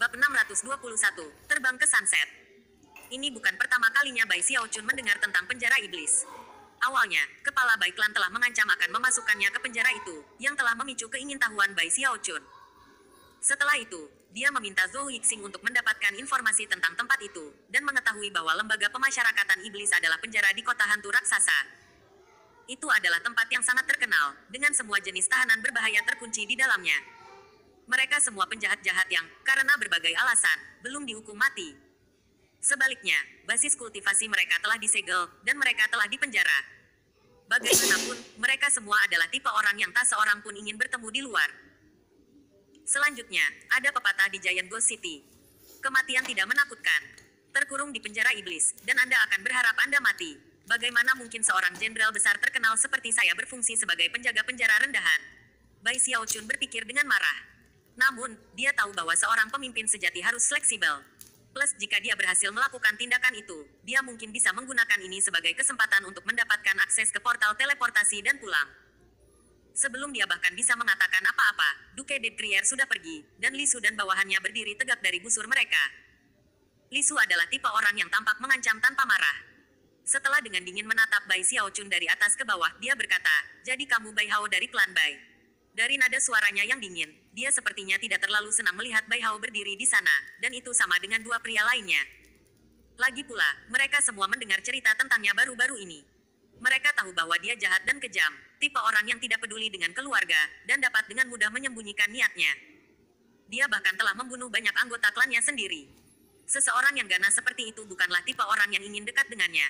Bab 621, Terbang ke Sunset. Ini bukan pertama kalinya Bai Xiaochun mendengar tentang penjara iblis. Awalnya, kepala Bai Klan telah mengancam akan memasukkannya ke penjara itu, yang telah memicu keingintahuan Bai Xiaochun. Setelah itu, dia meminta Zhou Yixing untuk mendapatkan informasi tentang tempat itu, dan mengetahui bahwa lembaga pemasyarakatan iblis adalah penjara di kota hantu raksasa. Itu adalah tempat yang sangat terkenal, dengan semua jenis tahanan berbahaya terkunci di dalamnya. Mereka semua penjahat-jahat yang, karena berbagai alasan, belum dihukum mati. Sebaliknya, basis kultivasi mereka telah disegel, dan mereka telah dipenjara. Bagaimanapun, mereka semua adalah tipe orang yang tak seorang pun ingin bertemu di luar. Selanjutnya, ada pepatah di Giant Ghost City. Kematian tidak menakutkan. Terkurung di penjara iblis, dan Anda akan berharap Anda mati. Bagaimana mungkin seorang jenderal besar terkenal seperti saya berfungsi sebagai penjaga penjara rendahan? Bai Xiaochun berpikir dengan marah. Namun, dia tahu bahwa seorang pemimpin sejati harus fleksibel. Plus jika dia berhasil melakukan tindakan itu, dia mungkin bisa menggunakan ini sebagai kesempatan untuk mendapatkan akses ke portal teleportasi dan pulang. Sebelum dia bahkan bisa mengatakan apa-apa, Duke de Crier sudah pergi, dan Li Su dan bawahannya berdiri tegak dari busur mereka. Li Su adalah tipe orang yang tampak mengancam tanpa marah. Setelah dengan dingin menatap Bai Xiaochun dari atas ke bawah, dia berkata, "Jadi kamu Bai Hao dari klan Bai." Dari nada suaranya yang dingin, dia sepertinya tidak terlalu senang melihat Bai Hao berdiri di sana, dan itu sama dengan dua pria lainnya. Lagi pula, mereka semua mendengar cerita tentangnya baru-baru ini. Mereka tahu bahwa dia jahat dan kejam, tipe orang yang tidak peduli dengan keluarga, dan dapat dengan mudah menyembunyikan niatnya. Dia bahkan telah membunuh banyak anggota klannya sendiri. Seseorang yang ganas seperti itu bukanlah tipe orang yang ingin dekat dengannya.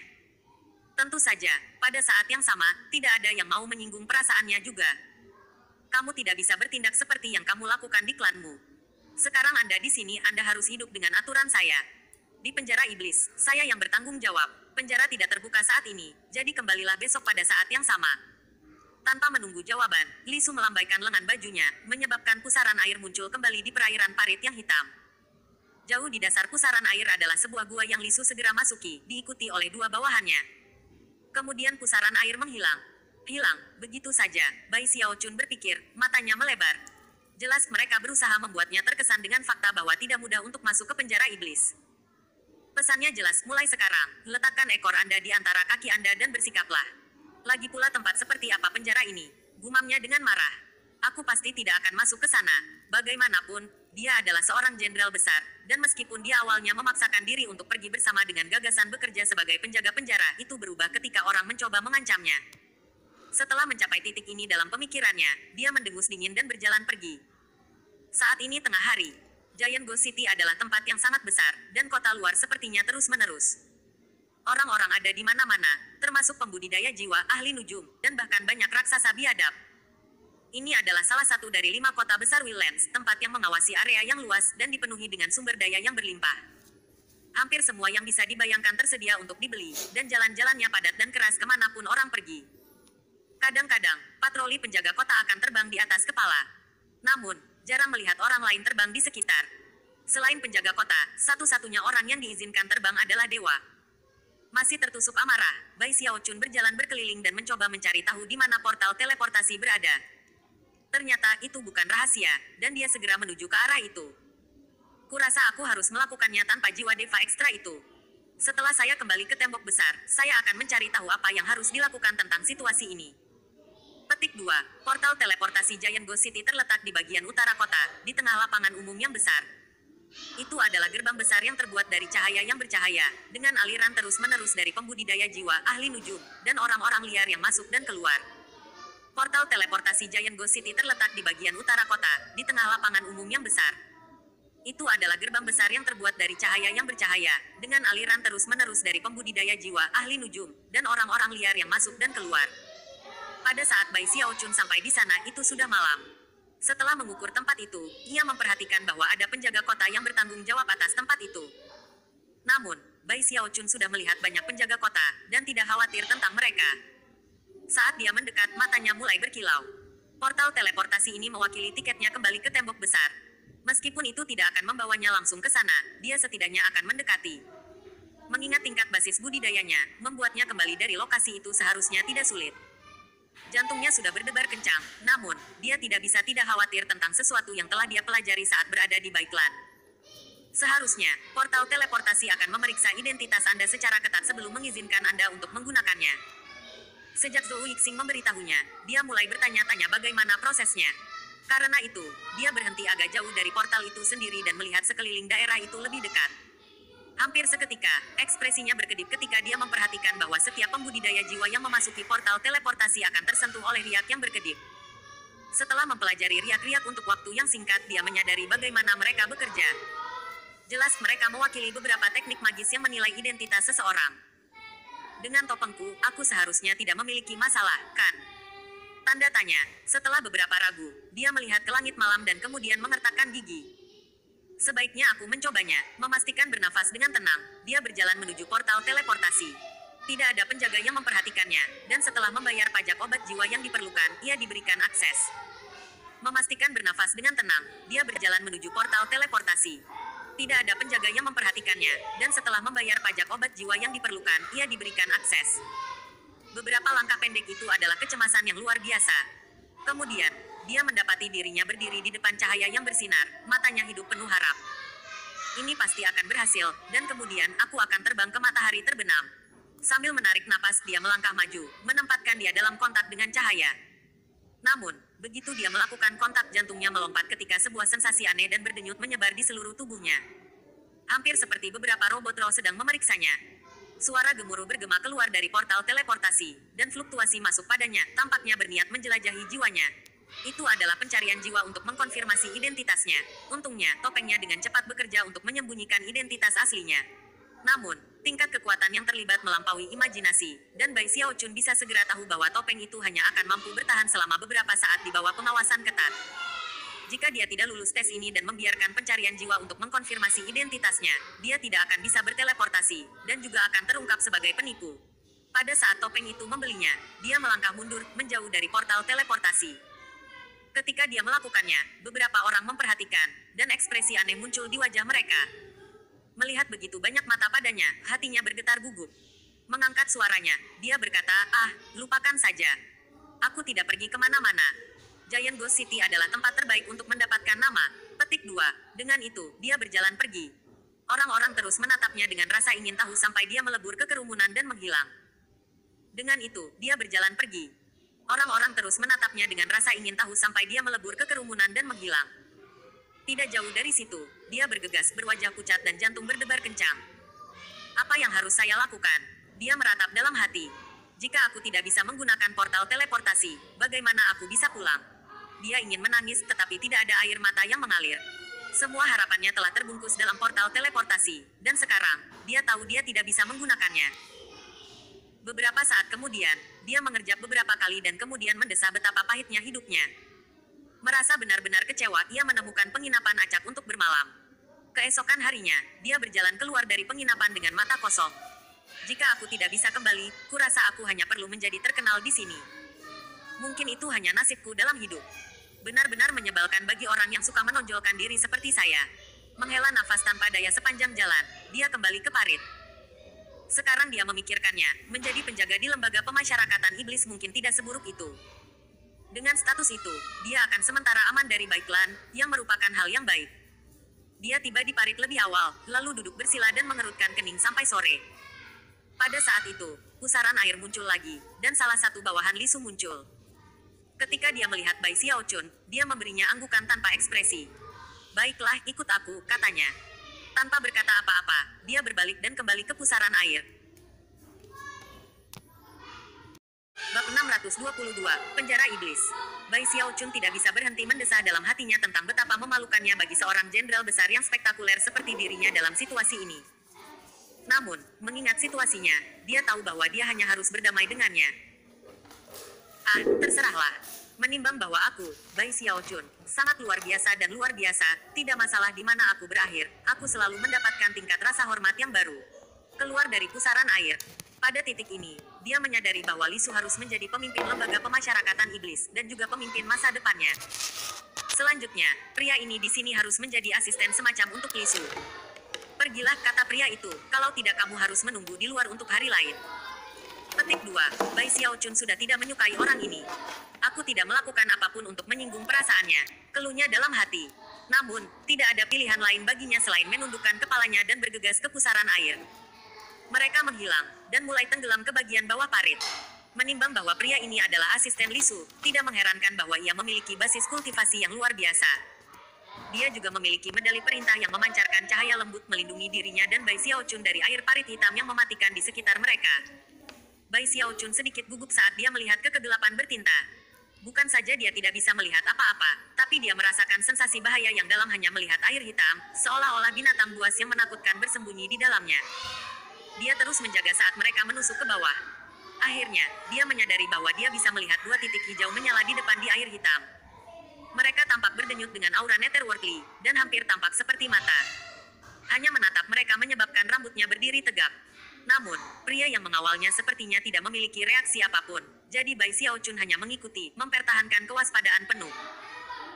Tentu saja, pada saat yang sama, tidak ada yang mau menyinggung perasaannya juga. Kamu tidak bisa bertindak seperti yang kamu lakukan di klanmu. Sekarang Anda di sini, Anda harus hidup dengan aturan saya. Di penjara iblis, saya yang bertanggung jawab. Penjara tidak terbuka saat ini, jadi kembalilah besok pada saat yang sama. Tanpa menunggu jawaban, Li Su melambaikan lengan bajunya, menyebabkan pusaran air muncul kembali di perairan parit yang hitam. Jauh di dasar pusaran air adalah sebuah gua yang Li Su segera masuki, diikuti oleh dua bawahannya. Kemudian pusaran air menghilang. Hilang, begitu saja, Bai Xiaochun berpikir, matanya melebar. Jelas mereka berusaha membuatnya terkesan dengan fakta bahwa tidak mudah untuk masuk ke penjara iblis. Pesannya jelas, mulai sekarang, letakkan ekor Anda di antara kaki Anda dan bersikaplah. Lagi pula tempat seperti apa penjara ini? Gumamnya dengan marah. Aku pasti tidak akan masuk ke sana. Bagaimanapun, dia adalah seorang jenderal besar, dan meskipun dia awalnya memaksakan diri untuk pergi bersama dengan gagasan bekerja sebagai penjaga penjara, itu berubah ketika orang mencoba mengancamnya. Setelah mencapai titik ini dalam pemikirannya, dia mendengus dingin dan berjalan pergi. Saat ini tengah hari. Giant Ghost City adalah tempat yang sangat besar, dan kota luar sepertinya terus-menerus. Orang-orang ada di mana-mana, termasuk pembudidaya jiwa, ahli nujum, dan bahkan banyak raksasa biadab. Ini adalah salah satu dari 5 kota besar Wildlands, tempat yang mengawasi area yang luas dan dipenuhi dengan sumber daya yang berlimpah. Hampir semua yang bisa dibayangkan tersedia untuk dibeli, dan jalan-jalannya padat dan keras kemanapun orang pergi. Kadang-kadang, patroli penjaga kota akan terbang di atas kepala. Namun, jarang melihat orang lain terbang di sekitar. Selain penjaga kota, satu-satunya orang yang diizinkan terbang adalah dewa. Masih tertusuk amarah, Bai Xiaochun berjalan berkeliling dan mencoba mencari tahu di mana portal teleportasi berada. Ternyata itu bukan rahasia, dan dia segera menuju ke arah itu. Kurasa aku harus melakukannya tanpa jiwa deva ekstra itu. Setelah saya kembali ke tembok besar, saya akan mencari tahu apa yang harus dilakukan tentang situasi ini. Petik 2. Portal teleportasi Giant Ghost City terletak di bagian utara kota, di tengah lapangan umum yang besar. Itu adalah gerbang besar yang terbuat dari cahaya yang bercahaya, dengan aliran terus-menerus dari pembudidaya jiwa, ahli nujum, dan orang-orang liar yang masuk dan keluar. Portal teleportasi Giant Ghost City terletak di bagian utara kota, di tengah lapangan umum yang besar. Itu adalah gerbang besar yang terbuat dari cahaya yang bercahaya, dengan aliran terus-menerus dari pembudidaya jiwa, ahli nujum, dan orang-orang liar yang masuk dan keluar. Pada saat Bai Xiaochun sampai di sana, itu sudah malam. Setelah mengukur tempat itu, ia memperhatikan bahwa ada penjaga kota yang bertanggung jawab atas tempat itu. Namun, Bai Xiaochun sudah melihat banyak penjaga kota, dan tidak khawatir tentang mereka. Saat dia mendekat, matanya mulai berkilau. Portal teleportasi ini mewakili tiketnya kembali ke tembok besar. Meskipun itu tidak akan membawanya langsung ke sana, dia setidaknya akan mendekati. Mengingat tingkat basis budidayanya, membuatnya kembali dari lokasi itu seharusnya tidak sulit. Jantungnya sudah berdebar kencang, namun, dia tidak bisa tidak khawatir tentang sesuatu yang telah dia pelajari saat berada di Bai Klan. Seharusnya, portal teleportasi akan memeriksa identitas Anda secara ketat sebelum mengizinkan Anda untuk menggunakannya. Sejak Zhou Yixing memberitahunya, dia mulai bertanya-tanya bagaimana prosesnya. Karena itu, dia berhenti agak jauh dari portal itu sendiri dan melihat sekeliling daerah itu lebih dekat. Hampir seketika, ekspresinya berkedip ketika dia memperhatikan bahwa setiap pembudidaya jiwa yang memasuki portal teleportasi akan tersentuh oleh riak yang berkedip. Setelah mempelajari riak-riak untuk waktu yang singkat, dia menyadari bagaimana mereka bekerja. Jelas mereka mewakili beberapa teknik magis yang menilai identitas seseorang. Dengan topengku, aku seharusnya tidak memiliki masalah, kan? Tanda tanya. Setelah beberapa ragu, dia melihat ke langit malam dan kemudian mengertakkan gigi. Sebaiknya aku mencobanya, memastikan bernafas dengan tenang. Dia berjalan menuju portal teleportasi. Tidak ada penjaga yang memperhatikannya, dan setelah membayar pajak obat jiwa yang diperlukan, ia diberikan akses. Memastikan bernafas dengan tenang, dia berjalan menuju portal teleportasi. Tidak ada penjaga yang memperhatikannya, dan setelah membayar pajak obat jiwa yang diperlukan, ia diberikan akses. Beberapa langkah pendek itu adalah kecemasan yang luar biasa. Kemudian, dia mendapati dirinya berdiri di depan cahaya yang bersinar, matanya hidup penuh harap. Ini pasti akan berhasil, dan kemudian aku akan terbang ke matahari terbenam. Sambil menarik napas, dia melangkah maju, menempatkan dia dalam kontak dengan cahaya. Namun, begitu dia melakukan kontak, jantungnya melompat ketika sebuah sensasi aneh dan berdenyut menyebar di seluruh tubuhnya. Hampir seperti beberapa robot roh sedang memeriksanya. Suara gemuruh bergema keluar dari portal teleportasi, dan fluktuasi masuk padanya, tampaknya berniat menjelajahi jiwanya. Itu adalah pencarian jiwa untuk mengkonfirmasi identitasnya. Untungnya, topengnya dengan cepat bekerja untuk menyembunyikan identitas aslinya. Namun, tingkat kekuatan yang terlibat melampaui imajinasi, dan Bai Xiaochun bisa segera tahu bahwa topeng itu hanya akan mampu bertahan selama beberapa saat di bawah pengawasan ketat. Jika dia tidak lulus tes ini dan membiarkan pencarian jiwa untuk mengkonfirmasi identitasnya, dia tidak akan bisa berteleportasi, dan juga akan terungkap sebagai penipu. Pada saat topeng itu membelinya, dia melangkah mundur, menjauh dari portal teleportasi. Ketika dia melakukannya, beberapa orang memperhatikan, dan ekspresi aneh muncul di wajah mereka. Melihat begitu banyak mata padanya, hatinya bergetar gugup. Mengangkat suaranya, dia berkata, lupakan saja. Aku tidak pergi kemana-mana. Giant Ghost City adalah tempat terbaik untuk mendapatkan nama. Petik 2. Dengan itu, dia berjalan pergi. Orang-orang terus menatapnya dengan rasa ingin tahu sampai dia melebur ke kerumunan dan menghilang. Dengan itu, dia berjalan pergi. Orang-orang terus menatapnya dengan rasa ingin tahu sampai dia melebur ke kerumunan dan menghilang. Tidak jauh dari situ, dia bergegas, berwajah pucat dan jantung berdebar kencang. Apa yang harus saya lakukan? Dia meratap dalam hati. Jika aku tidak bisa menggunakan portal teleportasi, bagaimana aku bisa pulang? Dia ingin menangis tetapi tidak ada air mata yang mengalir. Semua harapannya telah terbungkus dalam portal teleportasi, dan sekarang, dia tahu dia tidak bisa menggunakannya. Beberapa saat kemudian, dia mengerjap beberapa kali dan kemudian mendesah betapa pahitnya hidupnya. Merasa benar-benar kecewa, ia menemukan penginapan acak untuk bermalam. Keesokan harinya, dia berjalan keluar dari penginapan dengan mata kosong. Jika aku tidak bisa kembali, kurasa aku hanya perlu menjadi terkenal di sini. Mungkin itu hanya nasibku dalam hidup. Benar-benar menyebalkan bagi orang yang suka menonjolkan diri seperti saya. Menghela nafas tanpa daya sepanjang jalan, dia kembali ke parit. Sekarang dia memikirkannya, menjadi penjaga di lembaga pemasyarakatan iblis mungkin tidak seburuk itu. Dengan status itu, dia akan sementara aman dari Baiklan, yang merupakan hal yang baik. Dia tiba di parit lebih awal, lalu duduk bersila dan mengerutkan kening sampai sore. Pada saat itu, pusaran air muncul lagi, dan salah satu bawahan Li Su muncul. Ketika dia melihat Bai Xiaochun, dia memberinya anggukan tanpa ekspresi. Baiklah, ikut aku, katanya. Tanpa berkata apa-apa, dia berbalik dan kembali ke pusaran air. Bab 622, Penjara Iblis. Bai Xiaochun tidak bisa berhenti mendesah dalam hatinya tentang betapa memalukannya bagi seorang jenderal besar yang spektakuler seperti dirinya dalam situasi ini. Namun, mengingat situasinya, dia tahu bahwa dia hanya harus berdamai dengannya. Terserahlah. Menimbang bahwa aku, Bai Xiaochun, sangat luar biasa dan luar biasa, tidak masalah di mana aku berakhir, aku selalu mendapatkan tingkat rasa hormat yang baru. Keluar dari pusaran air. Pada titik ini, dia menyadari bahwa Li Su harus menjadi pemimpin lembaga pemasyarakatan iblis, dan juga pemimpin masa depannya. Selanjutnya, pria ini di sini harus menjadi asisten semacam untuk Li Su. Pergilah, kata pria itu, kalau tidak kamu harus menunggu di luar untuk hari lain. Petik 2, Bai Xiaochun sudah tidak menyukai orang ini. Aku tidak melakukan apapun untuk menyinggung perasaannya, keluhnya dalam hati. Namun, tidak ada pilihan lain baginya selain menundukkan kepalanya dan bergegas ke pusaran air. Mereka menghilang, dan mulai tenggelam ke bagian bawah parit. Menimbang bahwa pria ini adalah asisten Li Su, tidak mengherankan bahwa ia memiliki basis kultivasi yang luar biasa. Dia juga memiliki medali perintah yang memancarkan cahaya lembut melindungi dirinya dan Bai Xiaochun dari air parit hitam yang mematikan di sekitar mereka. Bai Xiaochun sedikit gugup saat dia melihat ke kegelapan bertinta. Bukan saja dia tidak bisa melihat apa-apa, tapi dia merasakan sensasi bahaya yang dalam hanya melihat air hitam, seolah-olah binatang buas yang menakutkan bersembunyi di dalamnya. Dia terus menjaga saat mereka menusuk ke bawah. Akhirnya, dia menyadari bahwa dia bisa melihat dua titik hijau menyala di depan di air hitam. Mereka tampak berdenyut dengan aura netherworldly, dan hampir tampak seperti mata. Hanya menatap mereka menyebabkan rambutnya berdiri tegap. Namun, pria yang mengawalnya sepertinya tidak memiliki reaksi apapun, jadi Bai Xiaochun hanya mengikuti, mempertahankan kewaspadaan penuh.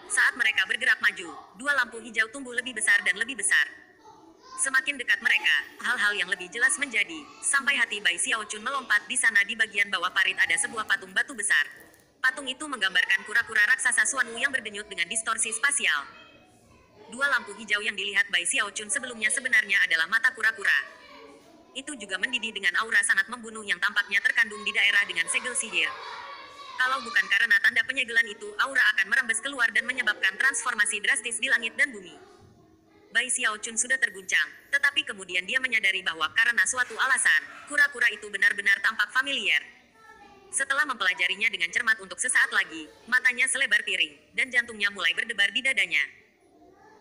Saat mereka bergerak maju, dua lampu hijau tumbuh lebih besar dan lebih besar. Semakin dekat mereka, hal-hal yang lebih jelas menjadi, sampai hati Bai Xiaochun melompat di sana di bagian bawah parit ada sebuah patung batu besar. Patung itu menggambarkan kura-kura raksasa Xuanwu yang berdenyut dengan distorsi spasial. Dua lampu hijau yang dilihat Bai Xiaochun sebelumnya sebenarnya adalah mata kura-kura. Itu juga mendidih dengan aura sangat membunuh yang tampaknya terkandung di daerah dengan segel sihir. Kalau bukan karena tanda penyegelan itu, aura akan merembes keluar dan menyebabkan transformasi drastis di langit dan bumi. Bai Xiaochun sudah terguncang, tetapi kemudian dia menyadari bahwa karena suatu alasan, kura-kura itu benar-benar tampak familiar. Setelah mempelajarinya dengan cermat untuk sesaat lagi, matanya selebar piring, dan jantungnya mulai berdebar di dadanya.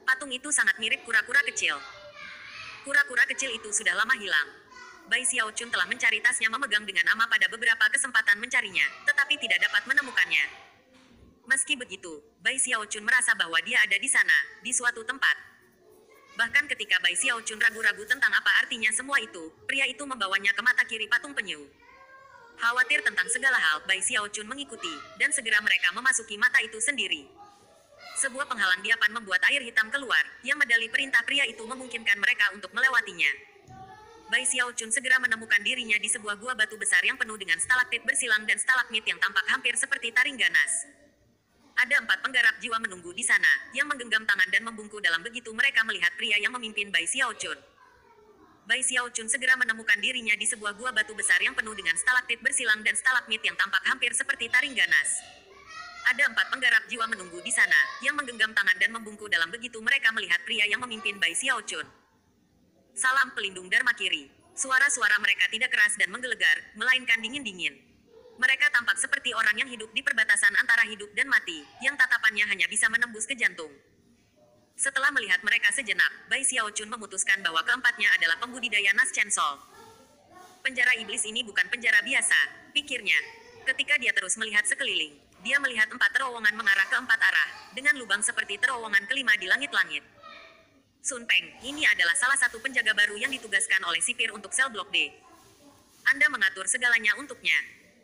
Patung itu sangat mirip kura-kura kecil. Kura-kura kecil itu sudah lama hilang. Bai Xiaochun telah mencari tasnya memegang dengan aman pada beberapa kesempatan mencarinya, tetapi tidak dapat menemukannya. Meski begitu, Bai Xiaochun merasa bahwa dia ada di sana, di suatu tempat. Bahkan ketika Bai Xiaochun ragu-ragu tentang apa artinya semua itu, pria itu membawanya ke mata kiri patung penyu. Khawatir tentang segala hal, Bai Xiaochun mengikuti, dan segera mereka memasuki mata itu sendiri. Sebuah penghalang diapan membuat air hitam keluar, yang medali perintah pria itu memungkinkan mereka untuk melewatinya. Bai Xiaochun segera menemukan dirinya di sebuah gua batu besar yang penuh dengan stalaktit bersilang dan stalagmit yang tampak hampir seperti taring ganas. Ada 4 penggarap jiwa menunggu di sana, yang menggenggam tangan dan membungkuk dalam begitu mereka melihat pria yang memimpin Bai Xiaochun. Bai Xiaochun segera menemukan dirinya di sebuah gua batu besar yang penuh dengan stalaktit bersilang dan stalagmit yang tampak hampir seperti taring ganas. Ada 4 penggarap jiwa menunggu di sana, yang menggenggam tangan dan membungkuk dalam begitu mereka melihat pria yang memimpin Bai Xiaochun. Salam pelindung Dharma Kiri. Suara-suara mereka tidak keras dan menggelegar, melainkan dingin-dingin. Mereka tampak seperti orang yang hidup di perbatasan antara hidup dan mati, yang tatapannya hanya bisa menembus ke jantung. Setelah melihat mereka sejenak, Bai Xiaochun memutuskan bahwa keempatnya adalah pembudidaya Nas Chancel. Penjara iblis ini bukan penjara biasa, pikirnya. Ketika dia terus melihat sekeliling, dia melihat 4 terowongan mengarah ke 4 arah, dengan lubang seperti terowongan kelima di langit-langit. Sun Peng, ini adalah salah satu penjaga baru yang ditugaskan oleh sipir untuk sel blok D. Anda mengatur segalanya untuknya.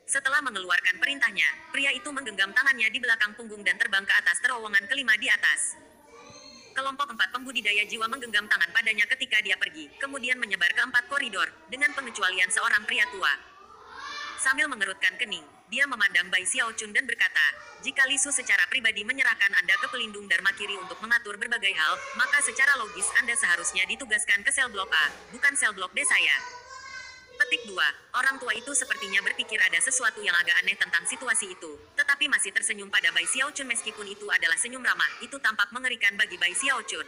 Setelah mengeluarkan perintahnya, pria itu menggenggam tangannya di belakang punggung dan terbang ke atas terowongan kelima di atas. Kelompok 4 pembudidaya jiwa menggenggam tangan padanya ketika dia pergi, kemudian menyebar ke 4 koridor, dengan pengecualian seorang pria tua. Sambil mengerutkan kening, dia memandang Bai Xiaochun dan berkata, jika Li Su secara pribadi menyerahkan Anda ke pelindung Dharma Kiri untuk mengatur berbagai hal, maka secara logis Anda seharusnya ditugaskan ke sel blok A, bukan sel blok D saya. Petik 2. Orang tua itu sepertinya berpikir ada sesuatu yang agak aneh tentang situasi itu, tetapi masih tersenyum pada Bai Xiaochun meskipun itu adalah senyum ramah, itu tampak mengerikan bagi Bai Xiaochun.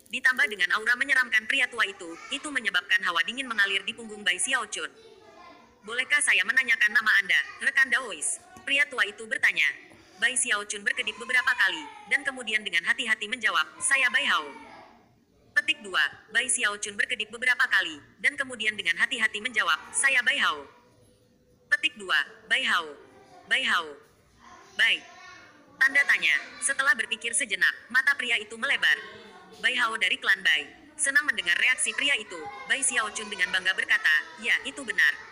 Ditambah dengan aura menyeramkan pria tua itu menyebabkan hawa dingin mengalir di punggung Bai Xiaochun. Bolehkah saya menanyakan nama Anda, rekan Daois? Pria tua itu bertanya. Bai Xiaochun berkedip beberapa kali, dan kemudian dengan hati-hati menjawab, saya Bai Hao. Petik 2. Bai Xiaochun berkedip beberapa kali, dan kemudian dengan hati-hati menjawab, saya Bai Hao. Petik 2. Bai Hao. Bai Hao. Bai. Tanda tanya. Setelah berpikir sejenak, mata pria itu melebar. Bai Hao dari klan Bai. Senang mendengar reaksi pria itu, Bai Xiaochun dengan bangga berkata, ya, itu benar.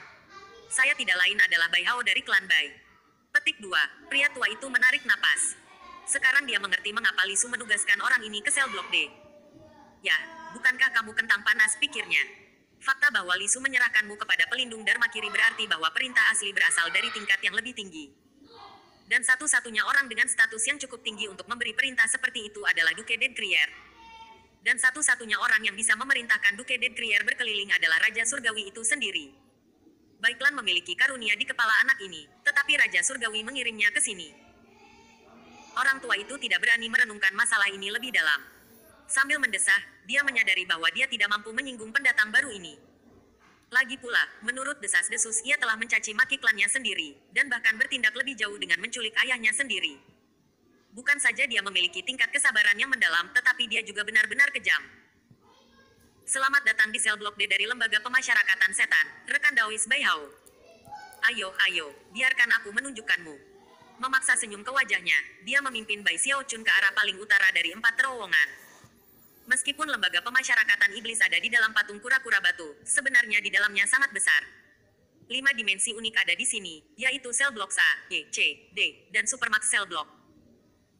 Saya tidak lain adalah Bai Hao dari klan Bai. Petik 2. Pria tua itu menarik napas. Sekarang dia mengerti mengapa Li Su menugaskan orang ini ke sel blok D. Ya, bukankah kamu kentang panas, pikirnya. Fakta bahwa Li Su menyerahkanmu kepada pelindung Dharma Kiri berarti bahwa perintah asli berasal dari tingkat yang lebih tinggi. Dan satu-satunya orang dengan status yang cukup tinggi untuk memberi perintah seperti itu adalah Duke Deadcreer. Dan satu-satunya orang yang bisa memerintahkan Duke Deadcreer berkeliling adalah Raja Surgawi itu sendiri. Baiklan memiliki karunia di kepala anak ini, tetapi Raja Surgawi mengirimnya ke sini. Orang tua itu tidak berani merenungkan masalah ini lebih dalam. Sambil mendesah, dia menyadari bahwa dia tidak mampu menyinggung pendatang baru ini. Lagi pula, menurut desas-desus ia telah mencaci maki klannya sendiri, dan bahkan bertindak lebih jauh dengan menculik ayahnya sendiri. Bukan saja dia memiliki tingkat kesabaran yang mendalam, tetapi dia juga benar-benar kejam. Selamat datang di sel blok D dari Lembaga Pemasyarakatan Setan, rekan Daois Bai Hao. Ayo, biarkan aku menunjukkanmu. Memaksa senyum ke wajahnya, dia memimpin Bai Xiaochun ke arah paling utara dari 4 terowongan. Meskipun lembaga pemasyarakatan iblis ada di dalam patung kura-kura batu, sebenarnya di dalamnya sangat besar. 5 dimensi unik ada di sini, yaitu sel blok A, Y, C, D, dan Supermax Cell Block.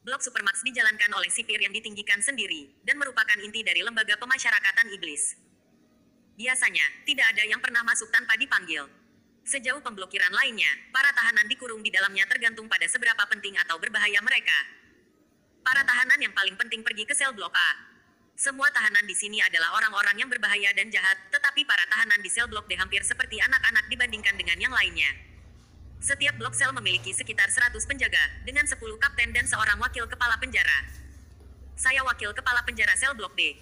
Blok Supermax dijalankan oleh sipir yang ditinggikan sendiri, dan merupakan inti dari lembaga pemasyarakatan iblis. Biasanya, tidak ada yang pernah masuk tanpa dipanggil. Sejauh pemblokiran lainnya, para tahanan dikurung di dalamnya tergantung pada seberapa penting atau berbahaya mereka. Para tahanan yang paling penting pergi ke sel blok A. Semua tahanan di sini adalah orang-orang yang berbahaya dan jahat, tetapi para tahanan di sel blok D hampir seperti anak-anak dibandingkan dengan yang lainnya. Setiap blok sel memiliki sekitar 100 penjaga, dengan 10 kapten dan seorang wakil kepala penjara. Saya wakil kepala penjara sel blok D.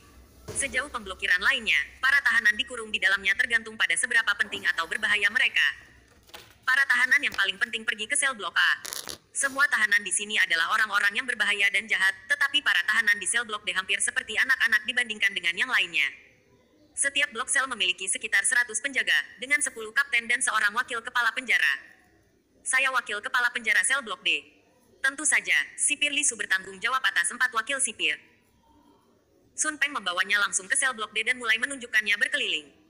Sejauh pemblokiran lainnya, para tahanan dikurung di dalamnya tergantung pada seberapa penting atau berbahaya mereka. Para tahanan yang paling penting pergi ke sel blok A. Semua tahanan di sini adalah orang-orang yang berbahaya dan jahat, tetapi para tahanan di sel blok D hampir seperti anak-anak dibandingkan dengan yang lainnya. Setiap blok sel memiliki sekitar 100 penjaga, dengan 10 kapten dan seorang wakil kepala penjara. Saya wakil kepala penjara sel blok D. Tentu saja, sipir Lisu bertanggung jawab atas 4 wakil sipir. Sun Peng membawanya langsung ke sel blok D dan mulai menunjukkannya berkeliling.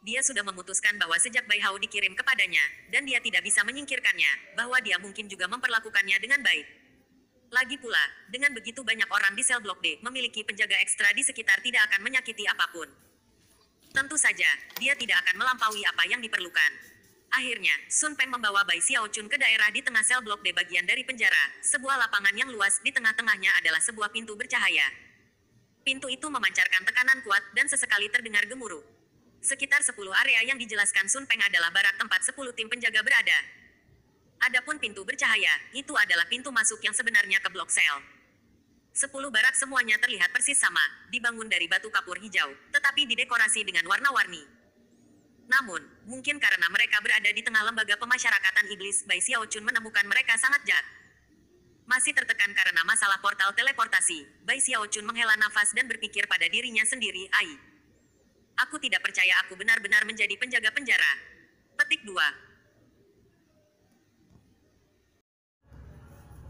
Dia sudah memutuskan bahwa sejak Bai Hao dikirim kepadanya, dan dia tidak bisa menyingkirkannya, bahwa dia mungkin juga memperlakukannya dengan baik. Lagi pula, dengan begitu banyak orang di sel blok D, memiliki penjaga ekstra di sekitar tidak akan menyakiti apapun. Tentu saja, dia tidak akan melampaui apa yang diperlukan. Akhirnya, Sun Peng membawa Bai Xiaochun ke daerah di tengah sel blok D bagian dari penjara, sebuah lapangan yang luas di tengah-tengahnya adalah sebuah pintu bercahaya. Pintu itu memancarkan tekanan kuat dan sesekali terdengar gemuruh. Sekitar 10 area yang dijelaskan Sun Peng adalah barak tempat 10 tim penjaga berada. Adapun pintu bercahaya, itu adalah pintu masuk yang sebenarnya ke blok sel. 10 barak semuanya terlihat persis sama, dibangun dari batu kapur hijau, tetapi didekorasi dengan warna-warni. Namun, mungkin karena mereka berada di tengah lembaga pemasyarakatan iblis, Bai Xiaochun menemukan mereka sangat jahat. Masih tertekan karena masalah portal teleportasi, Bai Xiaochun menghela nafas dan berpikir pada dirinya sendiri, Aku tidak percaya aku benar-benar menjadi penjaga penjara. Petik 2.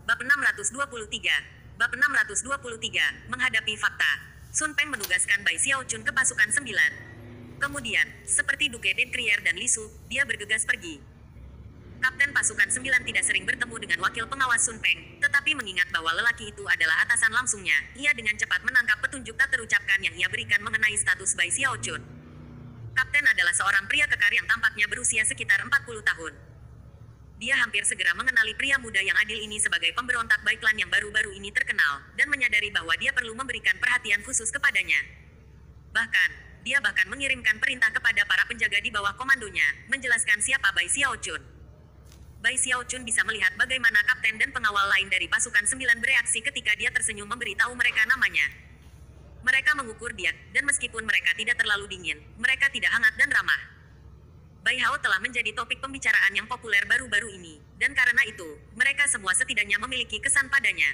Bab 623. Bab 623, menghadapi fakta. Sun Peng menugaskan Bai Xiaochun ke pasukan 9. Kemudian, seperti Duke Deadcreer dan Lisu, dia bergegas pergi. Kapten pasukan 9 tidak sering bertemu dengan wakil pengawas Sun Peng, tetapi mengingat bahwa lelaki itu adalah atasan langsungnya, ia dengan cepat menangkap petunjuk tak terucapkan yang ia berikan mengenai status Bai Xiaochun. Kapten adalah seorang pria kekar yang tampaknya berusia sekitar 40 tahun. Dia hampir segera mengenali pria muda yang adil ini sebagai pemberontak Baiklan yang baru-baru ini terkenal, dan menyadari bahwa dia perlu memberikan perhatian khusus kepadanya. Bahkan, dia mengirimkan perintah kepada para penjaga di bawah komandonya, menjelaskan siapa Bai Xiaochun. Bai Xiaochun bisa melihat bagaimana kapten dan pengawal lain dari pasukan 9 bereaksi ketika dia tersenyum memberitahu mereka namanya. Mereka mengukur dia, dan meskipun mereka tidak terlalu dingin, mereka tidak hangat dan ramah. Bai Hao telah menjadi topik pembicaraan yang populer baru-baru ini, dan karena itu, mereka semua setidaknya memiliki kesan padanya.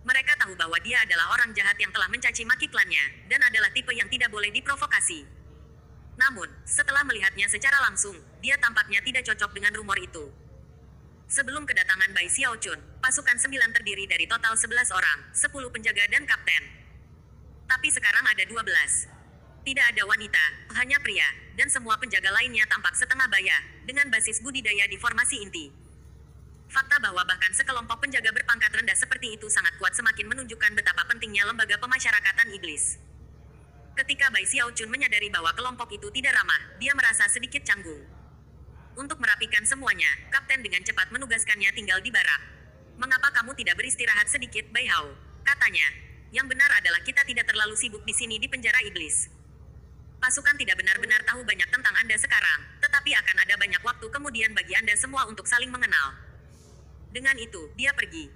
Mereka tahu bahwa dia adalah orang jahat yang telah mencaci maki klannya, dan adalah tipe yang tidak boleh diprovokasi. Namun, setelah melihatnya secara langsung, dia tampaknya tidak cocok dengan rumor itu. Sebelum kedatangan Bai Xiaochun, pasukan 9 terdiri dari total 11 orang, 10 penjaga dan kapten. Tapi sekarang ada 12. Tidak ada wanita, hanya pria, dan semua penjaga lainnya tampak setengah baya, dengan basis budidaya di formasi inti. Fakta bahwa bahkan sekelompok penjaga berpangkat rendah seperti itu sangat kuat semakin menunjukkan betapa pentingnya lembaga pemasyarakatan iblis. Ketika Bai Xiaochun menyadari bahwa kelompok itu tidak ramah, dia merasa sedikit canggung. Untuk merapikan semuanya, kapten dengan cepat menugaskannya tinggal di barak. Mengapa kamu tidak beristirahat sedikit, Bai Hao? Katanya. Yang benar adalah kita tidak terlalu sibuk di sini di penjara iblis. Pasukan tidak benar-benar tahu banyak tentang Anda sekarang, tetapi akan ada banyak waktu kemudian bagi Anda semua untuk saling mengenal. Dengan itu, dia pergi.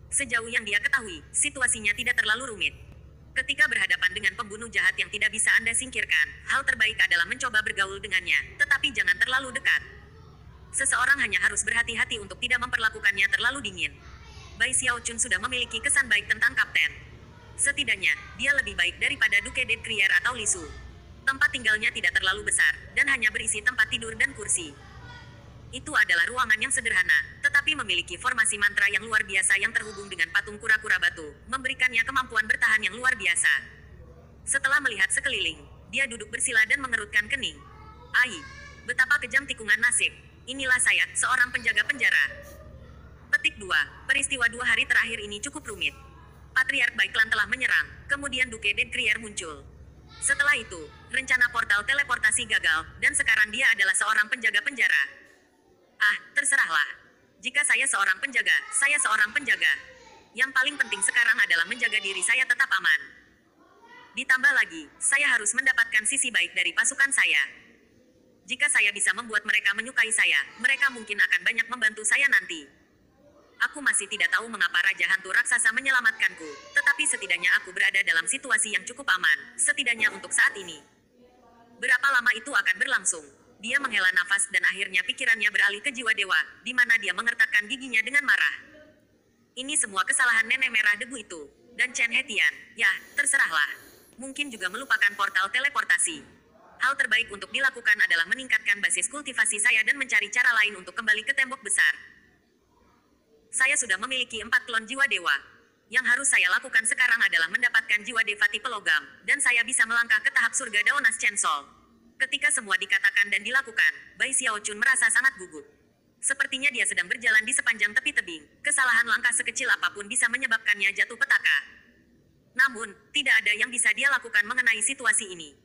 Sejauh yang dia ketahui, situasinya tidak terlalu rumit. Ketika berhadapan dengan pembunuh jahat yang tidak bisa Anda singkirkan, hal terbaik adalah mencoba bergaul dengannya, tetapi jangan terlalu dekat. Seseorang hanya harus berhati-hati untuk tidak memperlakukannya terlalu dingin. Bai Xiaochun sudah memiliki kesan baik tentang kapten. Setidaknya, dia lebih baik daripada Duke de Crier atau Li Su. Tempat tinggalnya tidak terlalu besar, dan hanya berisi tempat tidur dan kursi. Itu adalah ruangan yang sederhana, tetapi memiliki formasi mantra yang luar biasa yang terhubung dengan patung kura-kura batu, memberikannya kemampuan bertahan yang luar biasa. Setelah melihat sekeliling, dia duduk bersila dan mengerutkan kening. Ai, betapa kejam tikungan nasib. Inilah saya, seorang penjaga penjara. Petik 2. Peristiwa 2 hari terakhir ini cukup rumit. Patriark Bai Clan telah menyerang, kemudian Duke de Crier muncul. Setelah itu, rencana portal teleportasi gagal, dan sekarang dia adalah seorang penjaga penjara. Ah, terserahlah. Jika saya seorang penjaga, saya seorang penjaga. Yang paling penting sekarang adalah menjaga diri saya tetap aman. Ditambah lagi, saya harus mendapatkan sisi baik dari pasukan saya. Jika saya bisa membuat mereka menyukai saya, mereka mungkin akan banyak membantu saya nanti. Aku masih tidak tahu mengapa Raja Hantu Raksasa menyelamatkanku, tetapi setidaknya aku berada dalam situasi yang cukup aman, setidaknya untuk saat ini. Berapa lama itu akan berlangsung? Dia menghela nafas dan akhirnya pikirannya beralih ke jiwa dewa, di mana dia mengertakkan giginya dengan marah. Ini semua kesalahan nenek merah debu itu. Dan Chen Hetian, ya, terserahlah. Mungkin juga melupakan portal teleportasi. Hal terbaik untuk dilakukan adalah meningkatkan basis kultivasi saya dan mencari cara lain untuk kembali ke tembok besar. Saya sudah memiliki 4 klon jiwa dewa. Yang harus saya lakukan sekarang adalah mendapatkan jiwa deva tipe logam, dan saya bisa melangkah ke tahap surga Daonas Chansol. Ketika semua dikatakan dan dilakukan, Bai Xiaochun merasa sangat gugup. Sepertinya dia sedang berjalan di sepanjang tepi tebing. Kesalahan langkah sekecil apapun bisa menyebabkannya jatuh petaka. Namun, tidak ada yang bisa dia lakukan mengenai situasi ini.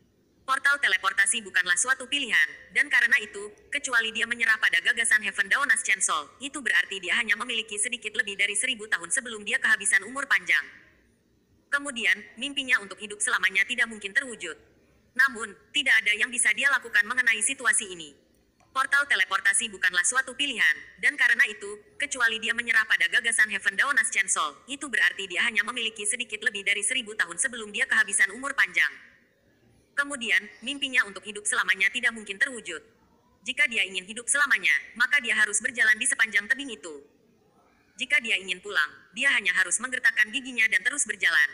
Portal teleportasi bukanlah suatu pilihan, dan karena itu, kecuali dia menyerah pada gagasan Heaven Daonas Chansol, itu berarti dia hanya memiliki sedikit lebih dari 1000 tahun sebelum dia kehabisan umur panjang. Kemudian, mimpinya untuk hidup selamanya tidak mungkin terwujud. Namun, tidak ada yang bisa dia lakukan mengenai situasi ini. Portal teleportasi bukanlah suatu pilihan, dan karena itu, kecuali dia menyerah pada gagasan Heaven Daonas Chansol, itu berarti dia hanya memiliki sedikit lebih dari 1000 tahun sebelum dia kehabisan umur panjang. Kemudian, mimpinya untuk hidup selamanya tidak mungkin terwujud. Jika dia ingin hidup selamanya, maka dia harus berjalan di sepanjang tebing itu. Jika dia ingin pulang, dia hanya harus menggertakkan giginya dan terus berjalan.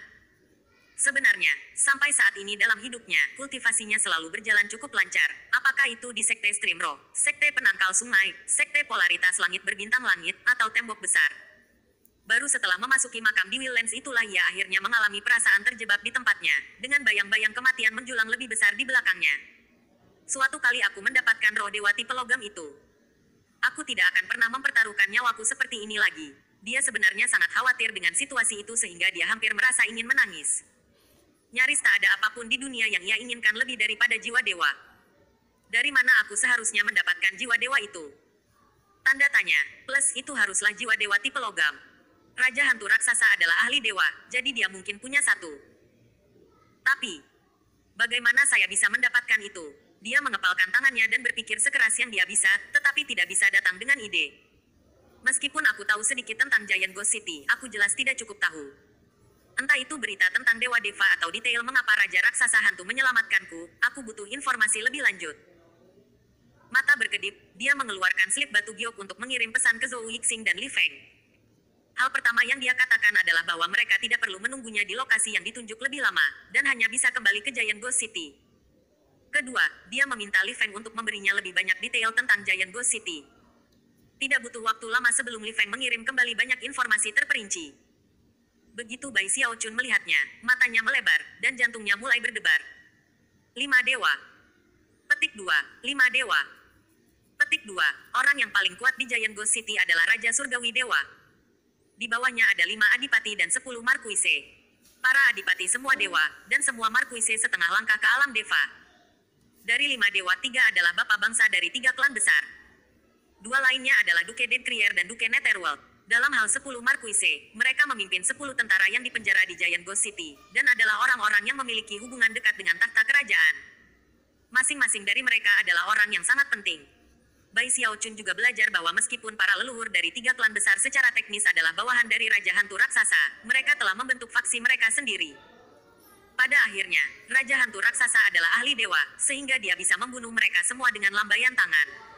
Sebenarnya, sampai saat ini dalam hidupnya, kultivasinya selalu berjalan cukup lancar. Apakah itu di Sekte Stream Rock, Sekte Penangkal Sungai, Sekte Polaritas Langit Berbintang Langit, atau Tembok Besar. Baru setelah memasuki makam di Willens itulah ia akhirnya mengalami perasaan terjebak di tempatnya, dengan bayang-bayang kematian menjulang lebih besar di belakangnya. Suatu kali aku mendapatkan roh dewa tipe logam itu. Aku tidak akan pernah mempertaruhkan nyawaku seperti ini lagi. Dia sebenarnya sangat khawatir dengan situasi itu sehingga dia hampir merasa ingin menangis. Nyaris tak ada apapun di dunia yang ia inginkan lebih daripada jiwa dewa. Dari mana aku seharusnya mendapatkan jiwa dewa itu? Tanda tanya, plus itu haruslah jiwa dewa tipe logam. Raja Hantu Raksasa adalah ahli dewa, jadi dia mungkin punya satu. Tapi, bagaimana saya bisa mendapatkan itu? Dia mengepalkan tangannya dan berpikir sekeras yang dia bisa, tetapi tidak bisa datang dengan ide. Meskipun aku tahu sedikit tentang Giant Ghost City, aku jelas tidak cukup tahu. Entah itu berita tentang Dewa Deva atau detail mengapa Raja Raksasa Hantu menyelamatkanku, aku butuh informasi lebih lanjut. Mata berkedip, dia mengeluarkan slip batu giok untuk mengirim pesan ke Zhou Yixing dan Li Feng. Hal pertama yang dia katakan adalah bahwa mereka tidak perlu menunggunya di lokasi yang ditunjuk lebih lama, dan hanya bisa kembali ke Giant Ghost City. Kedua, dia meminta Li Feng untuk memberinya lebih banyak detail tentang Giant Ghost City. Tidak butuh waktu lama sebelum Li Feng mengirim kembali banyak informasi terperinci. Begitu Bai Xiaochun melihatnya, matanya melebar, dan jantungnya mulai berdebar. 5 dewa. Petik 2, 5 dewa. Petik 2, orang yang paling kuat di Giant Ghost City adalah Raja Surgawi Dewa. Di bawahnya ada 5 adipati dan 10 markuise. Para adipati semua dewa, dan semua markuise setengah langkah ke alam deva. Dari 5 dewa, 3 adalah bapak bangsa dari 3 klan besar. 2 lainnya adalah Duke de Crier dan Duke Netherworld. Dalam hal 10 Marquise, mereka memimpin 10 tentara yang dipenjara di Giant Ghost City, dan adalah orang-orang yang memiliki hubungan dekat dengan tahta kerajaan. Masing-masing dari mereka adalah orang yang sangat penting. Bai Xiaochun juga belajar bahwa meskipun para leluhur dari 3 klan besar secara teknis adalah bawahan dari Raja Hantu Raksasa, mereka telah membentuk faksi mereka sendiri. Pada akhirnya, Raja Hantu Raksasa adalah ahli dewa, sehingga dia bisa membunuh mereka semua dengan lambaian tangan.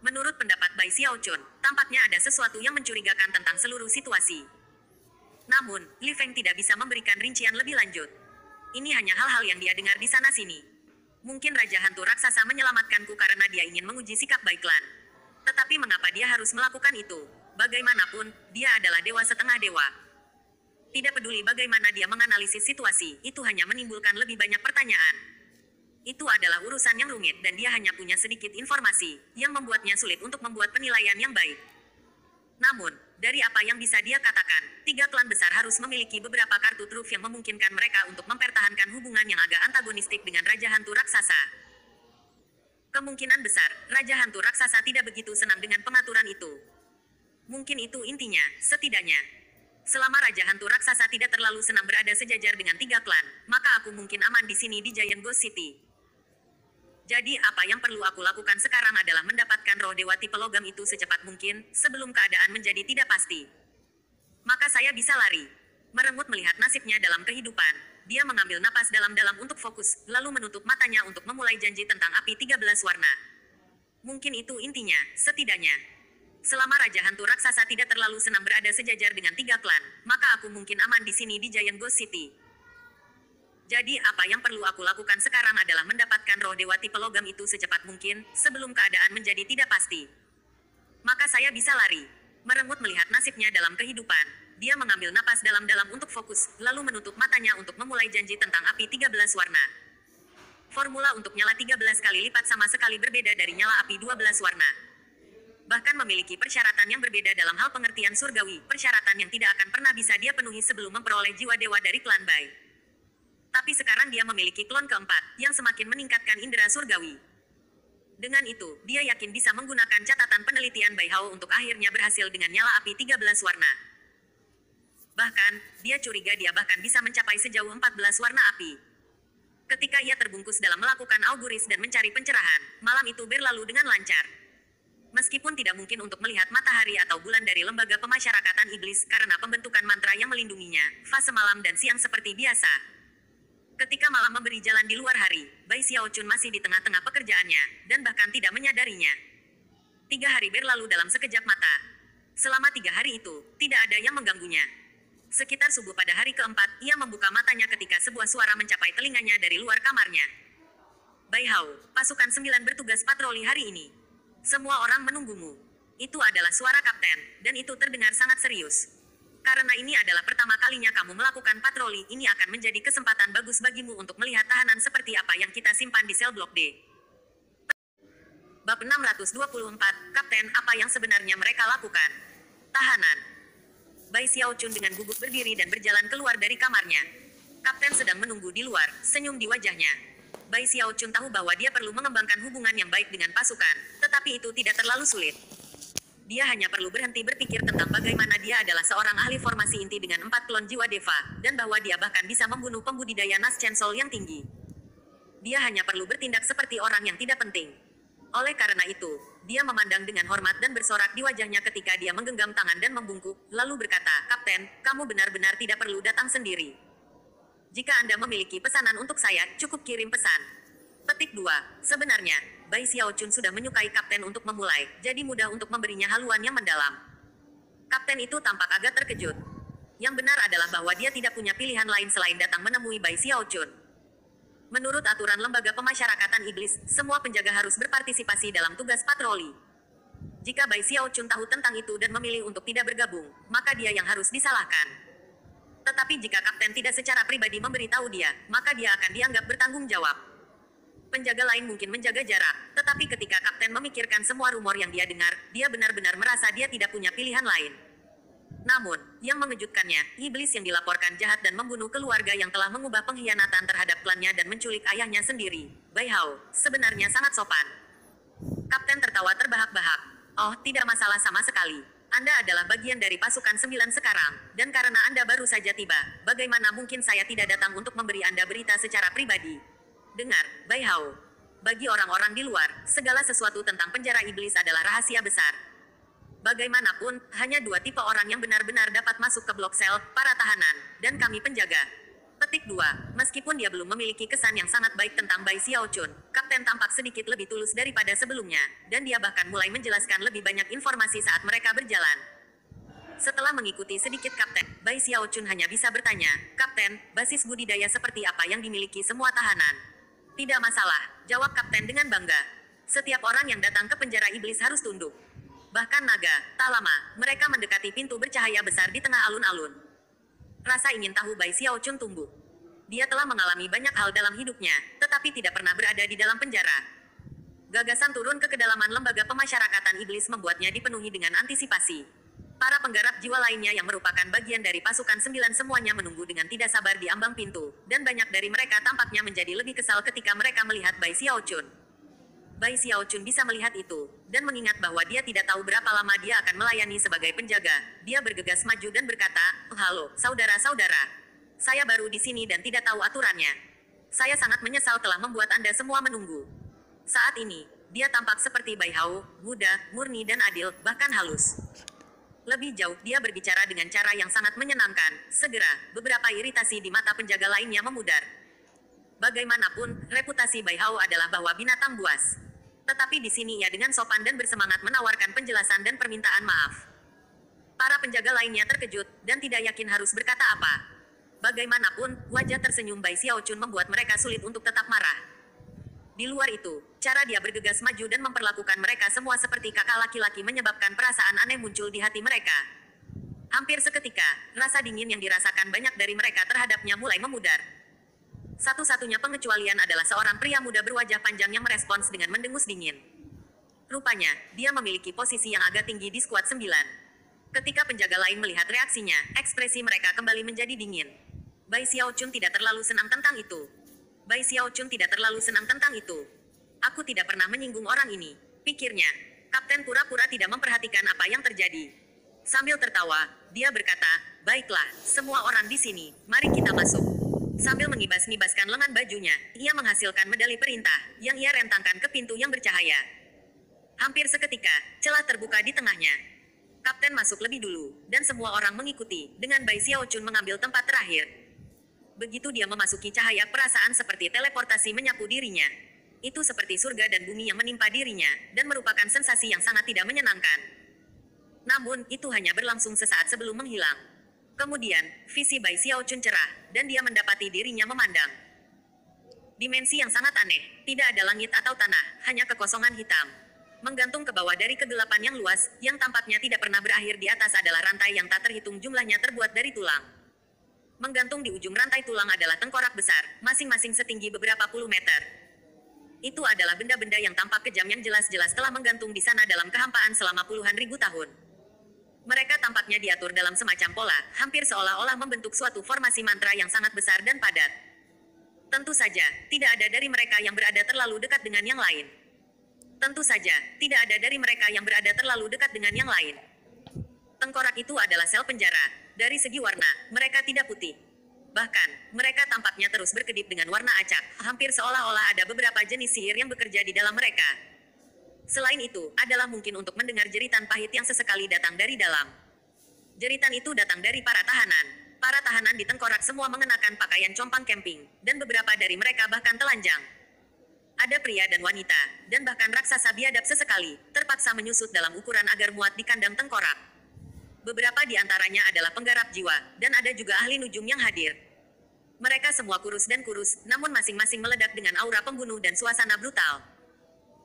Menurut pendapat Bai Xiaochun, tampaknya ada sesuatu yang mencurigakan tentang seluruh situasi. Namun, Li Feng tidak bisa memberikan rincian lebih lanjut. Ini hanya hal-hal yang dia dengar di sana-sini. Mungkin Raja Hantu Raksasa menyelamatkanku karena dia ingin menguji sikap Bai Klan. Tetapi mengapa dia harus melakukan itu? Bagaimanapun, dia adalah dewa setengah dewa. Tidak peduli bagaimana dia menganalisis situasi, itu hanya menimbulkan lebih banyak pertanyaan. Itu adalah urusan yang rumit dan dia hanya punya sedikit informasi, yang membuatnya sulit untuk membuat penilaian yang baik. Namun, dari apa yang bisa dia katakan, 3 klan besar harus memiliki beberapa kartu truf yang memungkinkan mereka untuk mempertahankan hubungan yang agak antagonistik dengan Raja Hantu Raksasa. Kemungkinan besar, Raja Hantu Raksasa tidak begitu senang dengan pengaturan itu. Mungkin itu intinya, setidaknya. Selama Raja Hantu Raksasa tidak terlalu senang berada sejajar dengan 3 klan, maka aku mungkin aman di sini di Giant Ghost City. Jadi apa yang perlu aku lakukan sekarang adalah mendapatkan roh dewa tipe logam itu secepat mungkin, sebelum keadaan menjadi tidak pasti. Maka saya bisa lari. Merengut melihat nasibnya dalam kehidupan, dia mengambil napas dalam-dalam untuk fokus, lalu menutup matanya untuk memulai janji tentang api 13 warna. Mungkin itu intinya, setidaknya. Selama Raja Hantu Raksasa tidak terlalu senang berada sejajar dengan 3 klan, maka aku mungkin aman di sini di Giant Ghost City. Jadi apa yang perlu aku lakukan sekarang adalah mendapatkan roh dewa tipe logam itu secepat mungkin, sebelum keadaan menjadi tidak pasti. Maka saya bisa lari. Merengut melihat nasibnya dalam kehidupan, dia mengambil napas dalam-dalam untuk fokus, lalu menutup matanya untuk memulai janji tentang api 13 warna. Formula untuk nyala 13 kali lipat sama sekali berbeda dari nyala api 12 warna. Bahkan memiliki persyaratan yang berbeda dalam hal pengertian surgawi, persyaratan yang tidak akan pernah bisa dia penuhi sebelum memperoleh jiwa dewa dari klan Bai. Tapi sekarang dia memiliki klon keempat, yang semakin meningkatkan indera surgawi. Dengan itu, dia yakin bisa menggunakan catatan penelitian Bai Hao untuk akhirnya berhasil dengan nyala api 13 warna. Bahkan, dia curiga dia bahkan bisa mencapai sejauh 14 warna api. Ketika ia terbungkus dalam melakukan auguris dan mencari pencerahan, malam itu berlalu dengan lancar. Meskipun tidak mungkin untuk melihat matahari atau bulan dari lembaga pemasyarakatan iblis karena pembentukan mantra yang melindunginya, fase malam dan siang seperti biasa. Ketika malam memberi jalan di luar hari, Bai Xiaochun masih di tengah-tengah pekerjaannya, dan bahkan tidak menyadarinya. 3 hari berlalu dalam sekejap mata. Selama 3 hari itu, tidak ada yang mengganggunya. Sekitar subuh pada hari keempat, ia membuka matanya ketika sebuah suara mencapai telinganya dari luar kamarnya. Bai Hao, pasukan 9 bertugas patroli hari ini. Semua orang menunggumu. Itu adalah suara kapten, dan itu terdengar sangat serius. Karena ini adalah pertama kalinya kamu melakukan patroli, ini akan menjadi kesempatan bagus bagimu untuk melihat tahanan seperti apa yang kita simpan di sel blok D. Bab 624, Kapten, apa yang sebenarnya mereka lakukan? Tahanan. Bai Xiaochun dengan gugup berdiri dan berjalan keluar dari kamarnya. Kapten sedang menunggu di luar, senyum di wajahnya. Bai Xiaochun tahu bahwa dia perlu mengembangkan hubungan yang baik dengan pasukan, tetapi itu tidak terlalu sulit. Dia hanya perlu berhenti berpikir tentang bagaimana dia adalah seorang ahli formasi inti dengan 4 klon jiwa Deva, dan bahwa dia bahkan bisa membunuh pembudidaya Nas Chancel yang tinggi. Dia hanya perlu bertindak seperti orang yang tidak penting. Oleh karena itu, dia memandang dengan hormat dan bersorak di wajahnya ketika dia menggenggam tangan dan membungkuk, lalu berkata, Kapten, kamu benar-benar tidak perlu datang sendiri. Jika Anda memiliki pesanan untuk saya, cukup kirim pesan. Petik 2. Sebenarnya, Bai Xiaochun sudah menyukai Kapten untuk memulai, jadi mudah untuk memberinya haluan yang mendalam. Kapten itu tampak agak terkejut. Yang benar adalah bahwa dia tidak punya pilihan lain selain datang menemui Bai Xiaochun. Menurut aturan lembaga pemasyarakatan iblis, semua penjaga harus berpartisipasi dalam tugas patroli. Jika Bai Xiaochun tahu tentang itu dan memilih untuk tidak bergabung, maka dia yang harus disalahkan. Tetapi jika kapten tidak secara pribadi memberitahu dia, maka dia akan dianggap bertanggung jawab. Penjaga lain mungkin menjaga jarak, tetapi ketika kapten memikirkan semua rumor yang dia dengar, dia benar-benar merasa dia tidak punya pilihan lain. Namun, yang mengejutkannya, iblis yang dilaporkan jahat dan membunuh keluarga yang telah mengubah pengkhianatan terhadap klannya dan menculik ayahnya sendiri, Bai Hao, sebenarnya sangat sopan. Kapten tertawa terbahak-bahak. Oh, tidak masalah sama sekali. Anda adalah bagian dari pasukan 9 sekarang, dan karena Anda baru saja tiba, bagaimana mungkin saya tidak datang untuk memberi Anda berita secara pribadi? Dengar, Bai Hao. Bagi orang-orang di luar, segala sesuatu tentang penjara iblis adalah rahasia besar. Bagaimanapun, hanya 2 tipe orang yang benar-benar dapat masuk ke blok sel, para tahanan, dan kami penjaga. Petik 2. Meskipun dia belum memiliki kesan yang sangat baik tentang Bai Xiaochun, Kapten tampak sedikit lebih tulus daripada sebelumnya, dan dia bahkan mulai menjelaskan lebih banyak informasi saat mereka berjalan. Setelah mengikuti sedikit Kapten, Bai Xiaochun hanya bisa bertanya, "Kapten, basis budidaya seperti apa yang dimiliki semua tahanan?" "Tidak masalah," jawab Kapten dengan bangga. "Setiap orang yang datang ke penjara iblis harus tunduk. Bahkan naga, tak lama, mereka mendekati pintu bercahaya besar di tengah alun-alun." Rasa ingin tahu Bai Xiaochun tumbuh. Dia telah mengalami banyak hal dalam hidupnya, tetapi tidak pernah berada di dalam penjara. Gagasan turun ke kedalaman lembaga pemasyarakatan iblis membuatnya dipenuhi dengan antisipasi. Para penggarap jiwa lainnya yang merupakan bagian dari pasukan 9 semuanya menunggu dengan tidak sabar di ambang pintu, dan banyak dari mereka tampaknya menjadi lebih kesal ketika mereka melihat Bai Xiaochun. Bai Xiaochun bisa melihat itu, dan mengingat bahwa dia tidak tahu berapa lama dia akan melayani sebagai penjaga, dia bergegas maju dan berkata, "Halo, saudara-saudara. Saya baru di sini dan tidak tahu aturannya. Saya sangat menyesal telah membuat Anda semua menunggu." Saat ini, dia tampak seperti Bai Hao, muda, murni dan adil, bahkan halus. Lebih jauh, dia berbicara dengan cara yang sangat menyenangkan. Segera, beberapa iritasi di mata penjaga lainnya memudar. Bagaimanapun, reputasi Bai Hao adalah bahwa binatang buas. Tetapi di sini ia dengan sopan dan bersemangat menawarkan penjelasan dan permintaan maaf. Para penjaga lainnya terkejut, dan tidak yakin harus berkata apa. Bagaimanapun, wajah tersenyum Bai Xiaochun membuat mereka sulit untuk tetap marah. Di luar itu, cara dia bergegas maju dan memperlakukan mereka semua seperti kakak laki-laki menyebabkan perasaan aneh muncul di hati mereka. Hampir seketika, rasa dingin yang dirasakan banyak dari mereka terhadapnya mulai memudar. Satu-satunya pengecualian adalah seorang pria muda berwajah panjang yang merespons dengan mendengus dingin. Rupanya, dia memiliki posisi yang agak tinggi di skuad 9. Ketika penjaga lain melihat reaksinya, ekspresi mereka kembali menjadi dingin. Bai Xiaochun tidak terlalu senang tentang itu. Bai Xiaochun tidak terlalu senang tentang itu. "Aku tidak pernah menyinggung orang ini," pikirnya. Kapten pura-pura tidak memperhatikan apa yang terjadi. Sambil tertawa, dia berkata, "Baiklah, semua orang di sini, mari kita masuk." Sambil mengibas-ngibaskan lengan bajunya, ia menghasilkan medali perintah, yang ia rentangkan ke pintu yang bercahaya. Hampir seketika, celah terbuka di tengahnya. Kapten masuk lebih dulu, dan semua orang mengikuti, dengan Bai Xiaochun mengambil tempat terakhir. Begitu dia memasuki cahaya, perasaan seperti teleportasi menyapu dirinya. Itu seperti surga dan bumi yang menimpa dirinya, dan merupakan sensasi yang sangat tidak menyenangkan. Namun, itu hanya berlangsung sesaat sebelum menghilang. Kemudian, visi Bai Xiaochun cerah, dan dia mendapati dirinya memandang dimensi yang sangat aneh. Tidak ada langit atau tanah, hanya kekosongan hitam. Menggantung ke bawah dari kegelapan yang luas, yang tampaknya tidak pernah berakhir di atas adalah rantai yang tak terhitung jumlahnya terbuat dari tulang. Menggantung di ujung rantai tulang adalah tengkorak besar, masing-masing setinggi beberapa puluh meter. Itu adalah benda-benda yang tampak kejam yang jelas-jelas telah menggantung di sana dalam kehampaan selama puluhan ribu tahun. Mereka tampaknya diatur dalam semacam pola, hampir seolah-olah membentuk suatu formasi mantra yang sangat besar dan padat. Tentu saja, tidak ada dari mereka yang berada terlalu dekat dengan yang lain. Tentu saja, tidak ada dari mereka yang berada terlalu dekat dengan yang lain. Tengkorak itu adalah sel penjara. Dari segi warna, mereka tidak putih. Bahkan, mereka tampaknya terus berkedip dengan warna acak, hampir seolah-olah ada beberapa jenis sihir yang bekerja di dalam mereka. Selain itu, adalah mungkin untuk mendengar jeritan pahit yang sesekali datang dari dalam. Jeritan itu datang dari para tahanan. Para tahanan di tengkorak semua mengenakan pakaian compang camping, dan beberapa dari mereka bahkan telanjang. Ada pria dan wanita, dan bahkan raksasa biadab sesekali, terpaksa menyusut dalam ukuran agar muat di kandang tengkorak. Beberapa di antaranya adalah penggarap jiwa, dan ada juga ahli nujum yang hadir. Mereka semua kurus dan kurus, namun masing-masing meledak dengan aura pembunuh dan suasana brutal.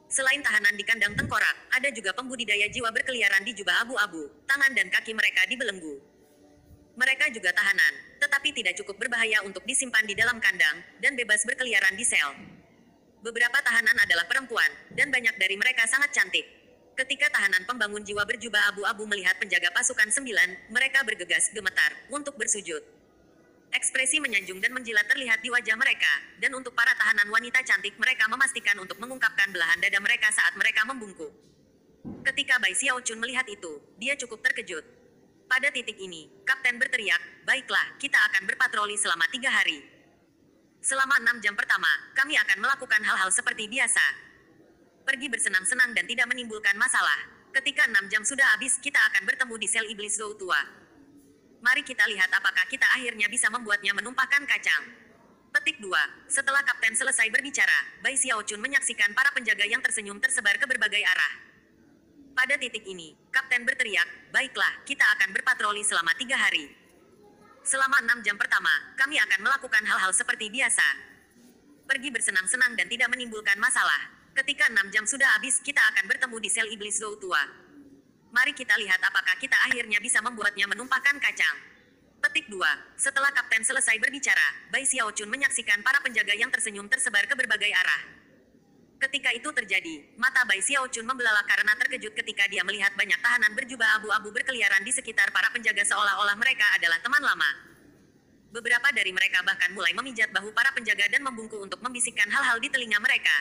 Selain tahanan di kandang tengkorak, ada juga pembudidaya jiwa berkeliaran di jubah abu-abu, tangan dan kaki mereka dibelenggu. Mereka juga tahanan, tetapi tidak cukup berbahaya untuk disimpan di dalam kandang, dan bebas berkeliaran di sel. Beberapa tahanan adalah perempuan, dan banyak dari mereka sangat cantik. Ketika tahanan pembangun jiwa berjubah abu-abu melihat penjaga pasukan 9, mereka bergegas, gemetar, untuk bersujud. Ekspresi menyanjung dan menjilat terlihat di wajah mereka, dan untuk para tahanan wanita cantik mereka memastikan untuk mengungkapkan belahan dada mereka saat mereka membungkuk. Ketika Bai Xiaochun melihat itu, dia cukup terkejut. Pada titik ini, Kapten berteriak, "Baiklah, kita akan berpatroli selama 3 hari. Selama 6 jam pertama, kami akan melakukan hal-hal seperti biasa. Pergi bersenang-senang dan tidak menimbulkan masalah. Ketika 6 jam sudah habis, kita akan bertemu di sel iblis Zhou tua. Mari kita lihat apakah kita akhirnya bisa membuatnya menumpahkan kacang." Petik 2. Setelah Kapten selesai berbicara, Bai Xiaochun menyaksikan para penjaga yang tersenyum tersebar ke berbagai arah. Pada titik ini, Kapten berteriak, "Baiklah, kita akan berpatroli selama 3 hari. Selama 6 jam pertama, kami akan melakukan hal-hal seperti biasa. Pergi bersenang-senang dan tidak menimbulkan masalah. Ketika 6 jam sudah habis, kita akan bertemu di sel iblis Zhou tua. Mari kita lihat apakah kita akhirnya bisa membuatnya menumpahkan kacang." Petik 2. Setelah Kapten selesai berbicara, Bai Xiaochun menyaksikan para penjaga yang tersenyum tersebar ke berbagai arah. Ketika itu terjadi, mata Bai Xiaochun membelalak karena terkejut ketika dia melihat banyak tahanan berjubah abu-abu berkeliaran di sekitar para penjaga seolah-olah mereka adalah teman lama. Beberapa dari mereka bahkan mulai memijat bahu para penjaga dan membungkuk untuk membisikkan hal-hal di telinga mereka.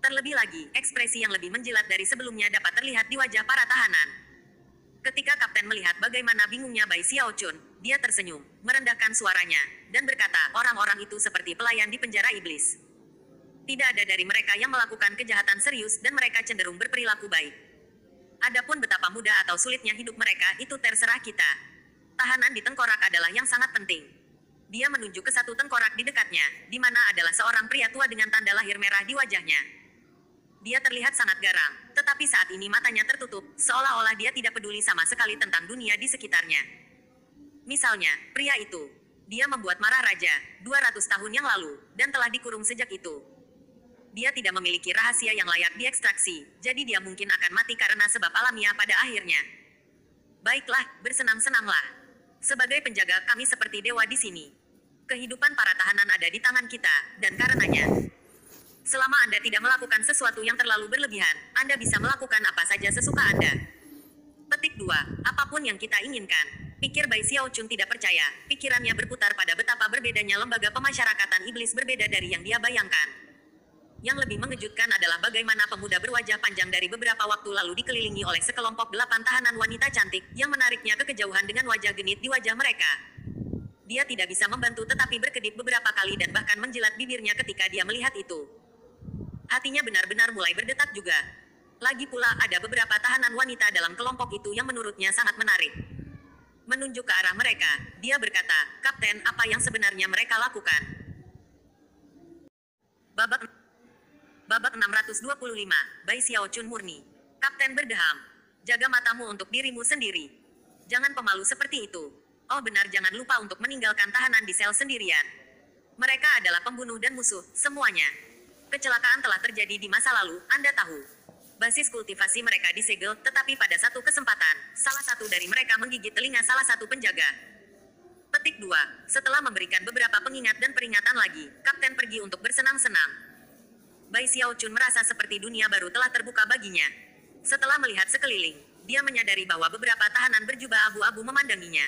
Terlebih lagi, ekspresi yang lebih menjilat dari sebelumnya dapat terlihat di wajah para tahanan. Ketika Kapten melihat bagaimana bingungnya Bai Xiaochun, dia tersenyum, merendahkan suaranya, dan berkata, "Orang-orang itu seperti pelayan di penjara iblis. Tidak ada dari mereka yang melakukan kejahatan serius dan mereka cenderung berperilaku baik. Adapun betapa mudah atau sulitnya hidup mereka itu terserah kita. Tahanan di tengkorak adalah yang sangat penting." Dia menunjuk ke satu tengkorak di dekatnya, di mana adalah seorang pria tua dengan tanda lahir merah di wajahnya. Dia terlihat sangat garang, tetapi saat ini matanya tertutup, seolah-olah dia tidak peduli sama sekali tentang dunia di sekitarnya. Misalnya, pria itu. Dia membuat marah raja, 200 tahun yang lalu, dan telah dikurung sejak itu. Dia tidak memiliki rahasia yang layak diekstraksi, jadi dia mungkin akan mati karena sebab alamiah pada akhirnya. Baiklah, bersenang-senanglah. Sebagai penjaga, kami seperti dewa di sini. Kehidupan para tahanan ada di tangan kita, dan karenanya, selama Anda tidak melakukan sesuatu yang terlalu berlebihan, Anda bisa melakukan apa saja sesuka Anda. Petik 2. Apapun yang kita inginkan. Pikir Bai Xiaochun tidak percaya, pikirannya berputar pada betapa berbedanya lembaga pemasyarakatan iblis berbeda dari yang dia bayangkan. Yang lebih mengejutkan adalah bagaimana pemuda berwajah panjang dari beberapa waktu lalu dikelilingi oleh sekelompok 8 tahanan wanita cantik, yang menariknya ke kejauhan dengan wajah genit di wajah mereka. Dia tidak bisa membantu tetapi berkedip beberapa kali dan bahkan menjilat bibirnya ketika dia melihat itu. Hatinya benar-benar mulai berdetak juga. Lagi pula ada beberapa tahanan wanita dalam kelompok itu yang menurutnya sangat menarik. Menunjuk ke arah mereka, dia berkata, "Kapten, apa yang sebenarnya mereka lakukan?" Babak 625, Bai Xiaochun murni. Kapten berdeham. "Jaga matamu untuk dirimu sendiri. Jangan pemalu seperti itu. Oh benar, jangan lupa untuk meninggalkan tahanan di sel sendirian. Mereka adalah pembunuh dan musuh, semuanya. Kecelakaan telah terjadi di masa lalu, Anda tahu. Basis kultivasi mereka disegel, tetapi pada satu kesempatan, salah satu dari mereka menggigit telinga salah satu penjaga." Petik 2. Setelah memberikan beberapa pengingat dan peringatan lagi, Kapten pergi untuk bersenang-senang. Bai Xiaochun merasa seperti dunia baru telah terbuka baginya. Setelah melihat sekeliling, dia menyadari bahwa beberapa tahanan berjubah abu-abu memandanginya.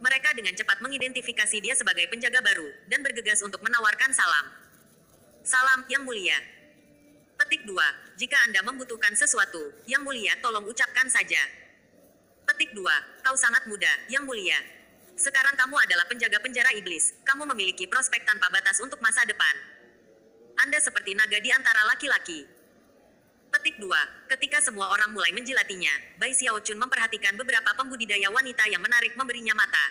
Mereka dengan cepat mengidentifikasi dia sebagai penjaga baru, dan bergegas untuk menawarkan salam. "Salam, Yang Mulia." Petik 2. Jika Anda membutuhkan sesuatu, Yang Mulia tolong ucapkan saja. Petik 2. Kau sangat muda, Yang Mulia. Sekarang kamu adalah penjaga penjara iblis, kamu memiliki prospek tanpa batas untuk masa depan. Anda seperti naga di antara laki-laki. Petik 2. Ketika semua orang mulai menjilatinya, Bai Xiaochun memperhatikan beberapa pembudidaya wanita yang menarik memberinya mata.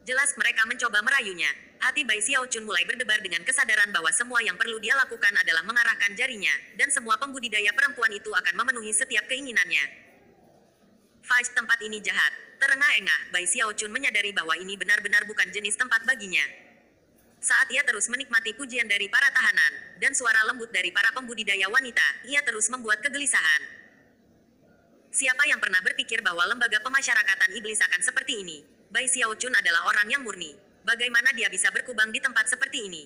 Jelas mereka mencoba merayunya. Hati Bai Xiaochun mulai berdebar dengan kesadaran bahwa semua yang perlu dia lakukan adalah mengarahkan jarinya, dan semua pembudidaya perempuan itu akan memenuhi setiap keinginannya. Fudge, tempat ini jahat. Terengah-engah, Bai Xiaochun menyadari bahwa ini benar-benar bukan jenis tempat baginya. Saat ia terus menikmati pujian dari para tahanan, dan suara lembut dari para pembudidaya wanita, ia terus membuat kegelisahan. Siapa yang pernah berpikir bahwa lembaga pemasyarakatan iblis akan seperti ini? Bai Xiaochun adalah orang yang murni. Bagaimana dia bisa berkubang di tempat seperti ini?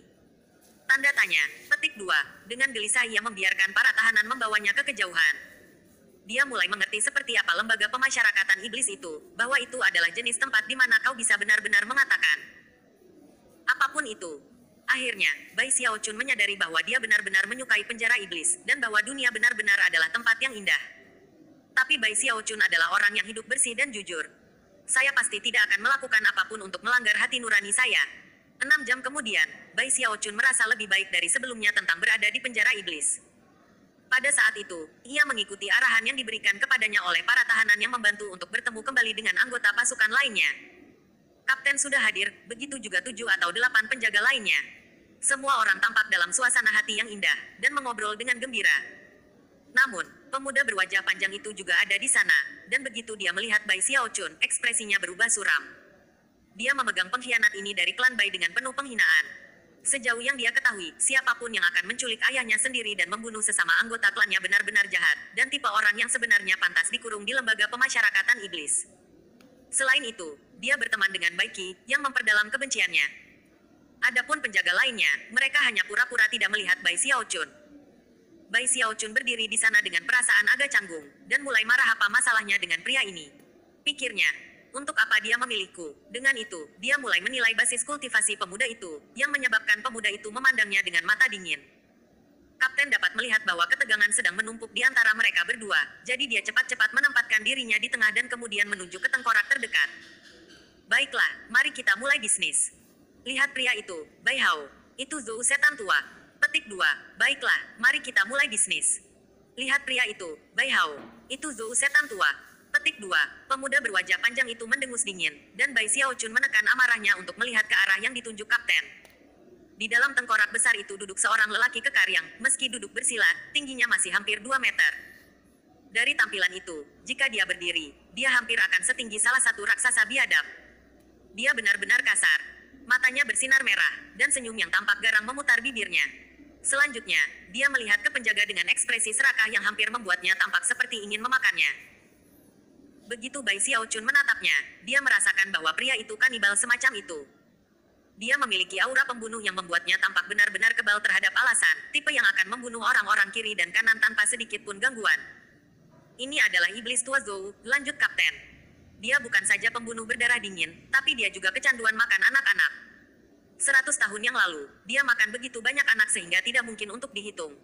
Tanda tanya. Petik 2. Dengan gelisah ia membiarkan para tahanan membawanya ke kejauhan. Dia mulai mengerti seperti apa lembaga pemasyarakatan iblis itu, bahwa itu adalah jenis tempat di mana kau bisa benar-benar mengatakan apapun itu. Akhirnya, Bai Xiaochun menyadari bahwa dia benar-benar menyukai penjara iblis, dan bahwa dunia benar-benar adalah tempat yang indah. Tapi Bai Xiaochun adalah orang yang hidup bersih dan jujur. Saya pasti tidak akan melakukan apapun untuk melanggar hati nurani saya. 6 jam kemudian, Bai Xiaochun merasa lebih baik dari sebelumnya tentang berada di penjara iblis. Pada saat itu, ia mengikuti arahan yang diberikan kepadanya oleh para tahanan yang membantu untuk bertemu kembali dengan anggota pasukan lainnya. Kapten sudah hadir, begitu juga 7 atau 8 penjaga lainnya. Semua orang tampak dalam suasana hati yang indah, dan mengobrol dengan gembira. Namun, pemuda berwajah panjang itu juga ada di sana, dan begitu dia melihat Bai Xiaochun, ekspresinya berubah suram. Dia memegang pengkhianat ini dari klan Bai dengan penuh penghinaan. Sejauh yang dia ketahui, siapapun yang akan menculik ayahnya sendiri dan membunuh sesama anggota klannya benar-benar jahat, dan tipe orang yang sebenarnya pantas dikurung di lembaga pemasyarakatan iblis. Selain itu, dia berteman dengan Bai Qi, yang memperdalam kebenciannya. Adapun penjaga lainnya, mereka hanya pura-pura tidak melihat Bai Xiaochun. Bai Xiaochun berdiri di sana dengan perasaan agak canggung, dan mulai marah apa masalahnya dengan pria ini. Pikirnya, untuk apa dia memilihku? Dengan itu, dia mulai menilai basis kultivasi pemuda itu, yang menyebabkan pemuda itu memandangnya dengan mata dingin. Kapten dapat melihat bahwa ketegangan sedang menumpuk di antara mereka berdua, jadi dia cepat-cepat menempatkan dirinya di tengah dan kemudian menuju ke tengkorak terdekat. Baiklah, mari kita mulai bisnis. Lihat pria itu, Bai Hao. Itu Zou setan tua. Petik 2. Baiklah, mari kita mulai bisnis. Lihat pria itu, Bai Hao. Itu Zou setan tua. Petik 2. Pemuda berwajah panjang itu mendengus dingin, dan Bai Xiaochun menekan amarahnya untuk melihat ke arah yang ditunjuk kapten. Di dalam tengkorak besar itu duduk seorang lelaki kekar yang, meski duduk bersila, tingginya masih hampir 2 meter. Dari tampilan itu, jika dia berdiri, dia hampir akan setinggi salah satu raksasa biadab. Dia benar-benar kasar. Matanya bersinar merah, dan senyum yang tampak garang memutar bibirnya. Selanjutnya, dia melihat ke penjaga dengan ekspresi serakah yang hampir membuatnya tampak seperti ingin memakannya. Begitu Bai Xiaochun menatapnya, dia merasakan bahwa pria itu kanibal semacam itu. Dia memiliki aura pembunuh yang membuatnya tampak benar-benar kebal terhadap alasan, tipe yang akan membunuh orang-orang kiri dan kanan tanpa sedikit pun gangguan. Ini adalah iblis tua Zou, lanjut kapten. Dia bukan saja pembunuh berdarah dingin, tapi dia juga kecanduan makan anak-anak. 100 tahun yang lalu, dia makan begitu banyak anak sehingga tidak mungkin untuk dihitung.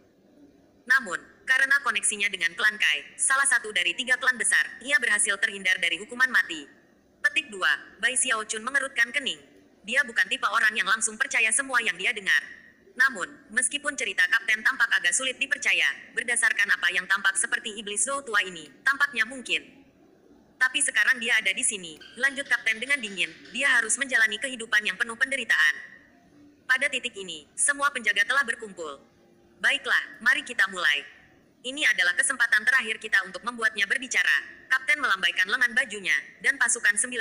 Namun, karena koneksinya dengan klan Kai, salah satu dari 3 klan besar, ia berhasil terhindar dari hukuman mati. Petik 2. Bai Xiaochun mengerutkan kening. Dia bukan tipe orang yang langsung percaya semua yang dia dengar. Namun, meskipun cerita kapten tampak agak sulit dipercaya, berdasarkan apa yang tampak seperti iblis Zou tua ini, tampaknya mungkin. Tapi sekarang dia ada di sini, lanjut kapten dengan dingin, dia harus menjalani kehidupan yang penuh penderitaan. Pada titik ini, semua penjaga telah berkumpul. Baiklah, mari kita mulai. Ini adalah kesempatan terakhir kita untuk membuatnya berbicara. Kapten melambaikan lengan bajunya, dan pasukan 9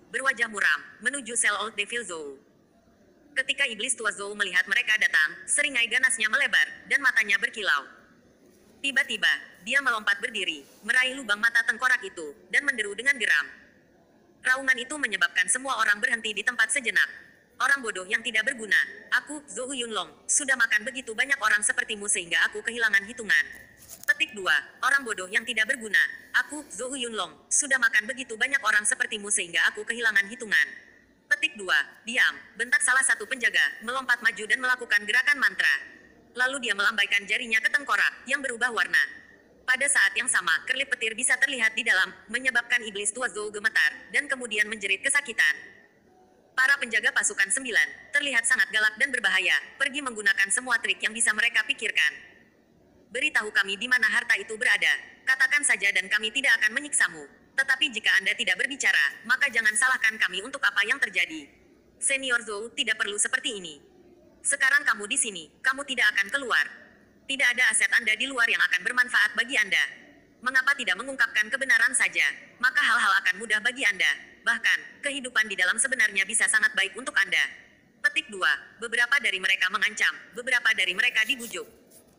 berwajah muram, menuju sel Old Devil Zou. Ketika iblis tua Zou melihat mereka datang, seringai ganasnya melebar, dan matanya berkilau. Tiba-tiba, dia melompat berdiri, meraih lubang mata tengkorak itu, dan menderu dengan geram. Raungan itu menyebabkan semua orang berhenti di tempat sejenak. Orang bodoh yang tidak berguna, aku, Zou Yunlong, sudah makan begitu banyak orang sepertimu sehingga aku kehilangan hitungan. Petik 2. Orang bodoh yang tidak berguna, aku, Zou Yunlong, sudah makan begitu banyak orang sepertimu sehingga aku kehilangan hitungan. Petik 2. Diam, bentak salah satu penjaga, melompat maju dan melakukan gerakan mantra. Lalu dia melambaikan jarinya ke tengkorak, yang berubah warna. Pada saat yang sama, kerlip petir bisa terlihat di dalam, menyebabkan iblis tua Zou gemetar, dan kemudian menjerit kesakitan. Para penjaga pasukan 9, terlihat sangat galak dan berbahaya, pergi menggunakan semua trik yang bisa mereka pikirkan. Beritahu kami di mana harta itu berada, katakan saja dan kami tidak akan menyiksamu. Tetapi jika Anda tidak berbicara, maka jangan salahkan kami untuk apa yang terjadi. Senior Zou tidak perlu seperti ini. Sekarang kamu di sini, kamu tidak akan keluar. Tidak ada aset Anda di luar yang akan bermanfaat bagi Anda. Mengapa tidak mengungkapkan kebenaran saja? Maka hal-hal akan mudah bagi Anda. Bahkan, kehidupan di dalam sebenarnya bisa sangat baik untuk Anda. Petik 2. Beberapa dari mereka mengancam, beberapa dari mereka dibujuk.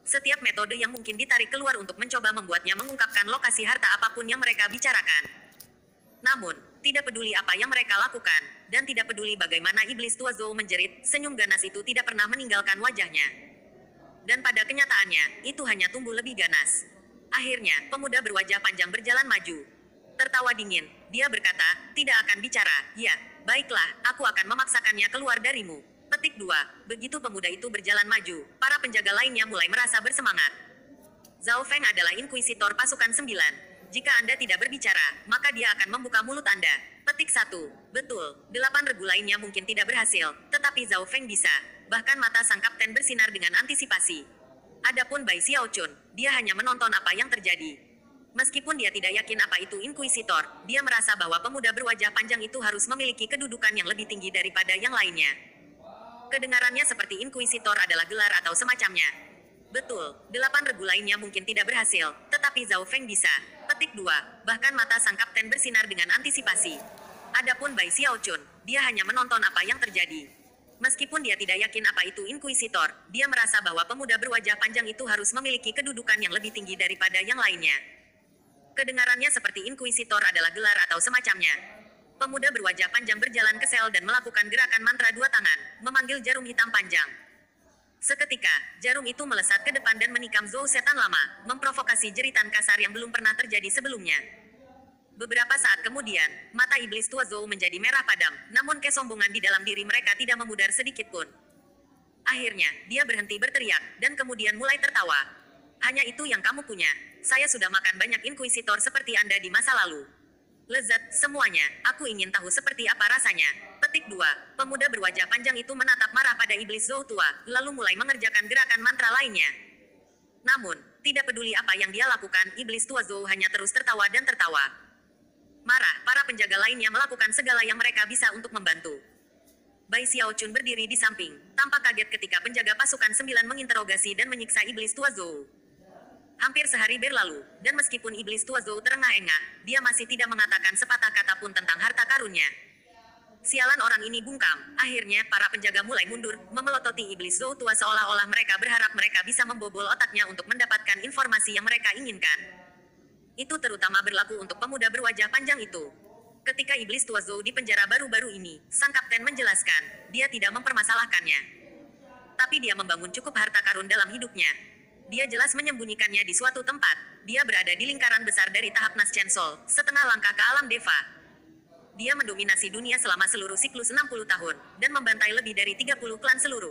Setiap metode yang mungkin ditarik keluar untuk mencoba membuatnya mengungkapkan lokasi harta apapun yang mereka bicarakan. Namun, tidak peduli apa yang mereka lakukan, dan tidak peduli bagaimana iblis tua Zou menjerit, senyum ganas itu tidak pernah meninggalkan wajahnya. Dan pada kenyataannya, itu hanya tumbuh lebih ganas. Akhirnya, pemuda berwajah panjang berjalan maju. Tertawa dingin, dia berkata, tidak akan bicara, ya, baiklah, aku akan memaksakannya keluar darimu. Petik 2. Begitu pemuda itu berjalan maju, para penjaga lainnya mulai merasa bersemangat. Zhao Feng adalah inkuisitor pasukan 9. Jika Anda tidak berbicara, maka dia akan membuka mulut Anda. Petik 1. Betul, 8 regu lainnya mungkin tidak berhasil, tetapi Zhao Feng bisa. Bahkan mata sang kapten bersinar dengan antisipasi. Adapun Bai Xiaochun, dia hanya menonton apa yang terjadi. Meskipun dia tidak yakin apa itu inkuisitor, dia merasa bahwa pemuda berwajah panjang itu harus memiliki kedudukan yang lebih tinggi daripada yang lainnya. Kedengarannya seperti inkuisitor adalah gelar atau semacamnya. Betul, 8 regu lainnya mungkin tidak berhasil, tetapi Zhao Feng bisa. Petik 2. Bahkan mata sang kapten bersinar dengan antisipasi. Adapun Bai Xiaochun, dia hanya menonton apa yang terjadi. Meskipun dia tidak yakin apa itu inkuisitor, dia merasa bahwa pemuda berwajah panjang itu harus memiliki kedudukan yang lebih tinggi daripada yang lainnya. Kedengarannya seperti inkuisitor adalah gelar atau semacamnya. Pemuda berwajah panjang berjalan ke sel dan melakukan gerakan mantra 2 tangan, memanggil jarum hitam panjang. Seketika, jarum itu melesat ke depan dan menikam Zhou setan lama, memprovokasi jeritan kasar yang belum pernah terjadi sebelumnya. Beberapa saat kemudian, mata iblis tua Zhou menjadi merah padam, namun kesombongan di dalam diri mereka tidak memudar sedikit pun. Akhirnya, dia berhenti berteriak, dan kemudian mulai tertawa. Hanya itu yang kamu punya. Saya sudah makan banyak inkuisitor seperti Anda di masa lalu. Lezat, semuanya. Aku ingin tahu seperti apa rasanya. Petik 2. Pemuda berwajah panjang itu menatap marah pada iblis Zhou tua, lalu mulai mengerjakan gerakan mantra lainnya. Namun, tidak peduli apa yang dia lakukan, iblis tua Zhou hanya terus tertawa dan tertawa. Marah, para penjaga lainnya melakukan segala yang mereka bisa untuk membantu. Bai Xiaochun berdiri di samping, tampak kaget ketika penjaga pasukan 9 menginterogasi dan menyiksa iblis tua Zhou. Hampir sehari berlalu, dan meskipun iblis tua Zhou terengah-engah, dia masih tidak mengatakan sepatah kata pun tentang harta karunnya. Sialan orang ini bungkam. Akhirnya, para penjaga mulai mundur, memelototi iblis Zhou tua seolah-olah mereka berharap mereka bisa membobol otaknya untuk mendapatkan informasi yang mereka inginkan. Itu terutama berlaku untuk pemuda berwajah panjang itu. Ketika iblis tua Zhou di penjara baru-baru ini, sang kapten menjelaskan, dia tidak mempermasalahkannya. Tapi dia membangun cukup harta karun dalam hidupnya. Dia jelas menyembunyikannya di suatu tempat. Dia berada di lingkaran besar dari tahap Nas Chancel, setengah langkah ke alam Deva. Dia mendominasi dunia selama seluruh siklus 60 tahun, dan membantai lebih dari 30 klan seluruh.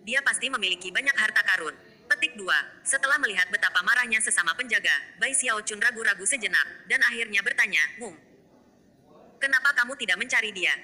Dia pasti memiliki banyak harta karun. Petik 2. Setelah melihat betapa marahnya sesama penjaga, Bai Xiaochun ragu-ragu sejenak, dan akhirnya bertanya, kenapa kamu tidak mencari dia?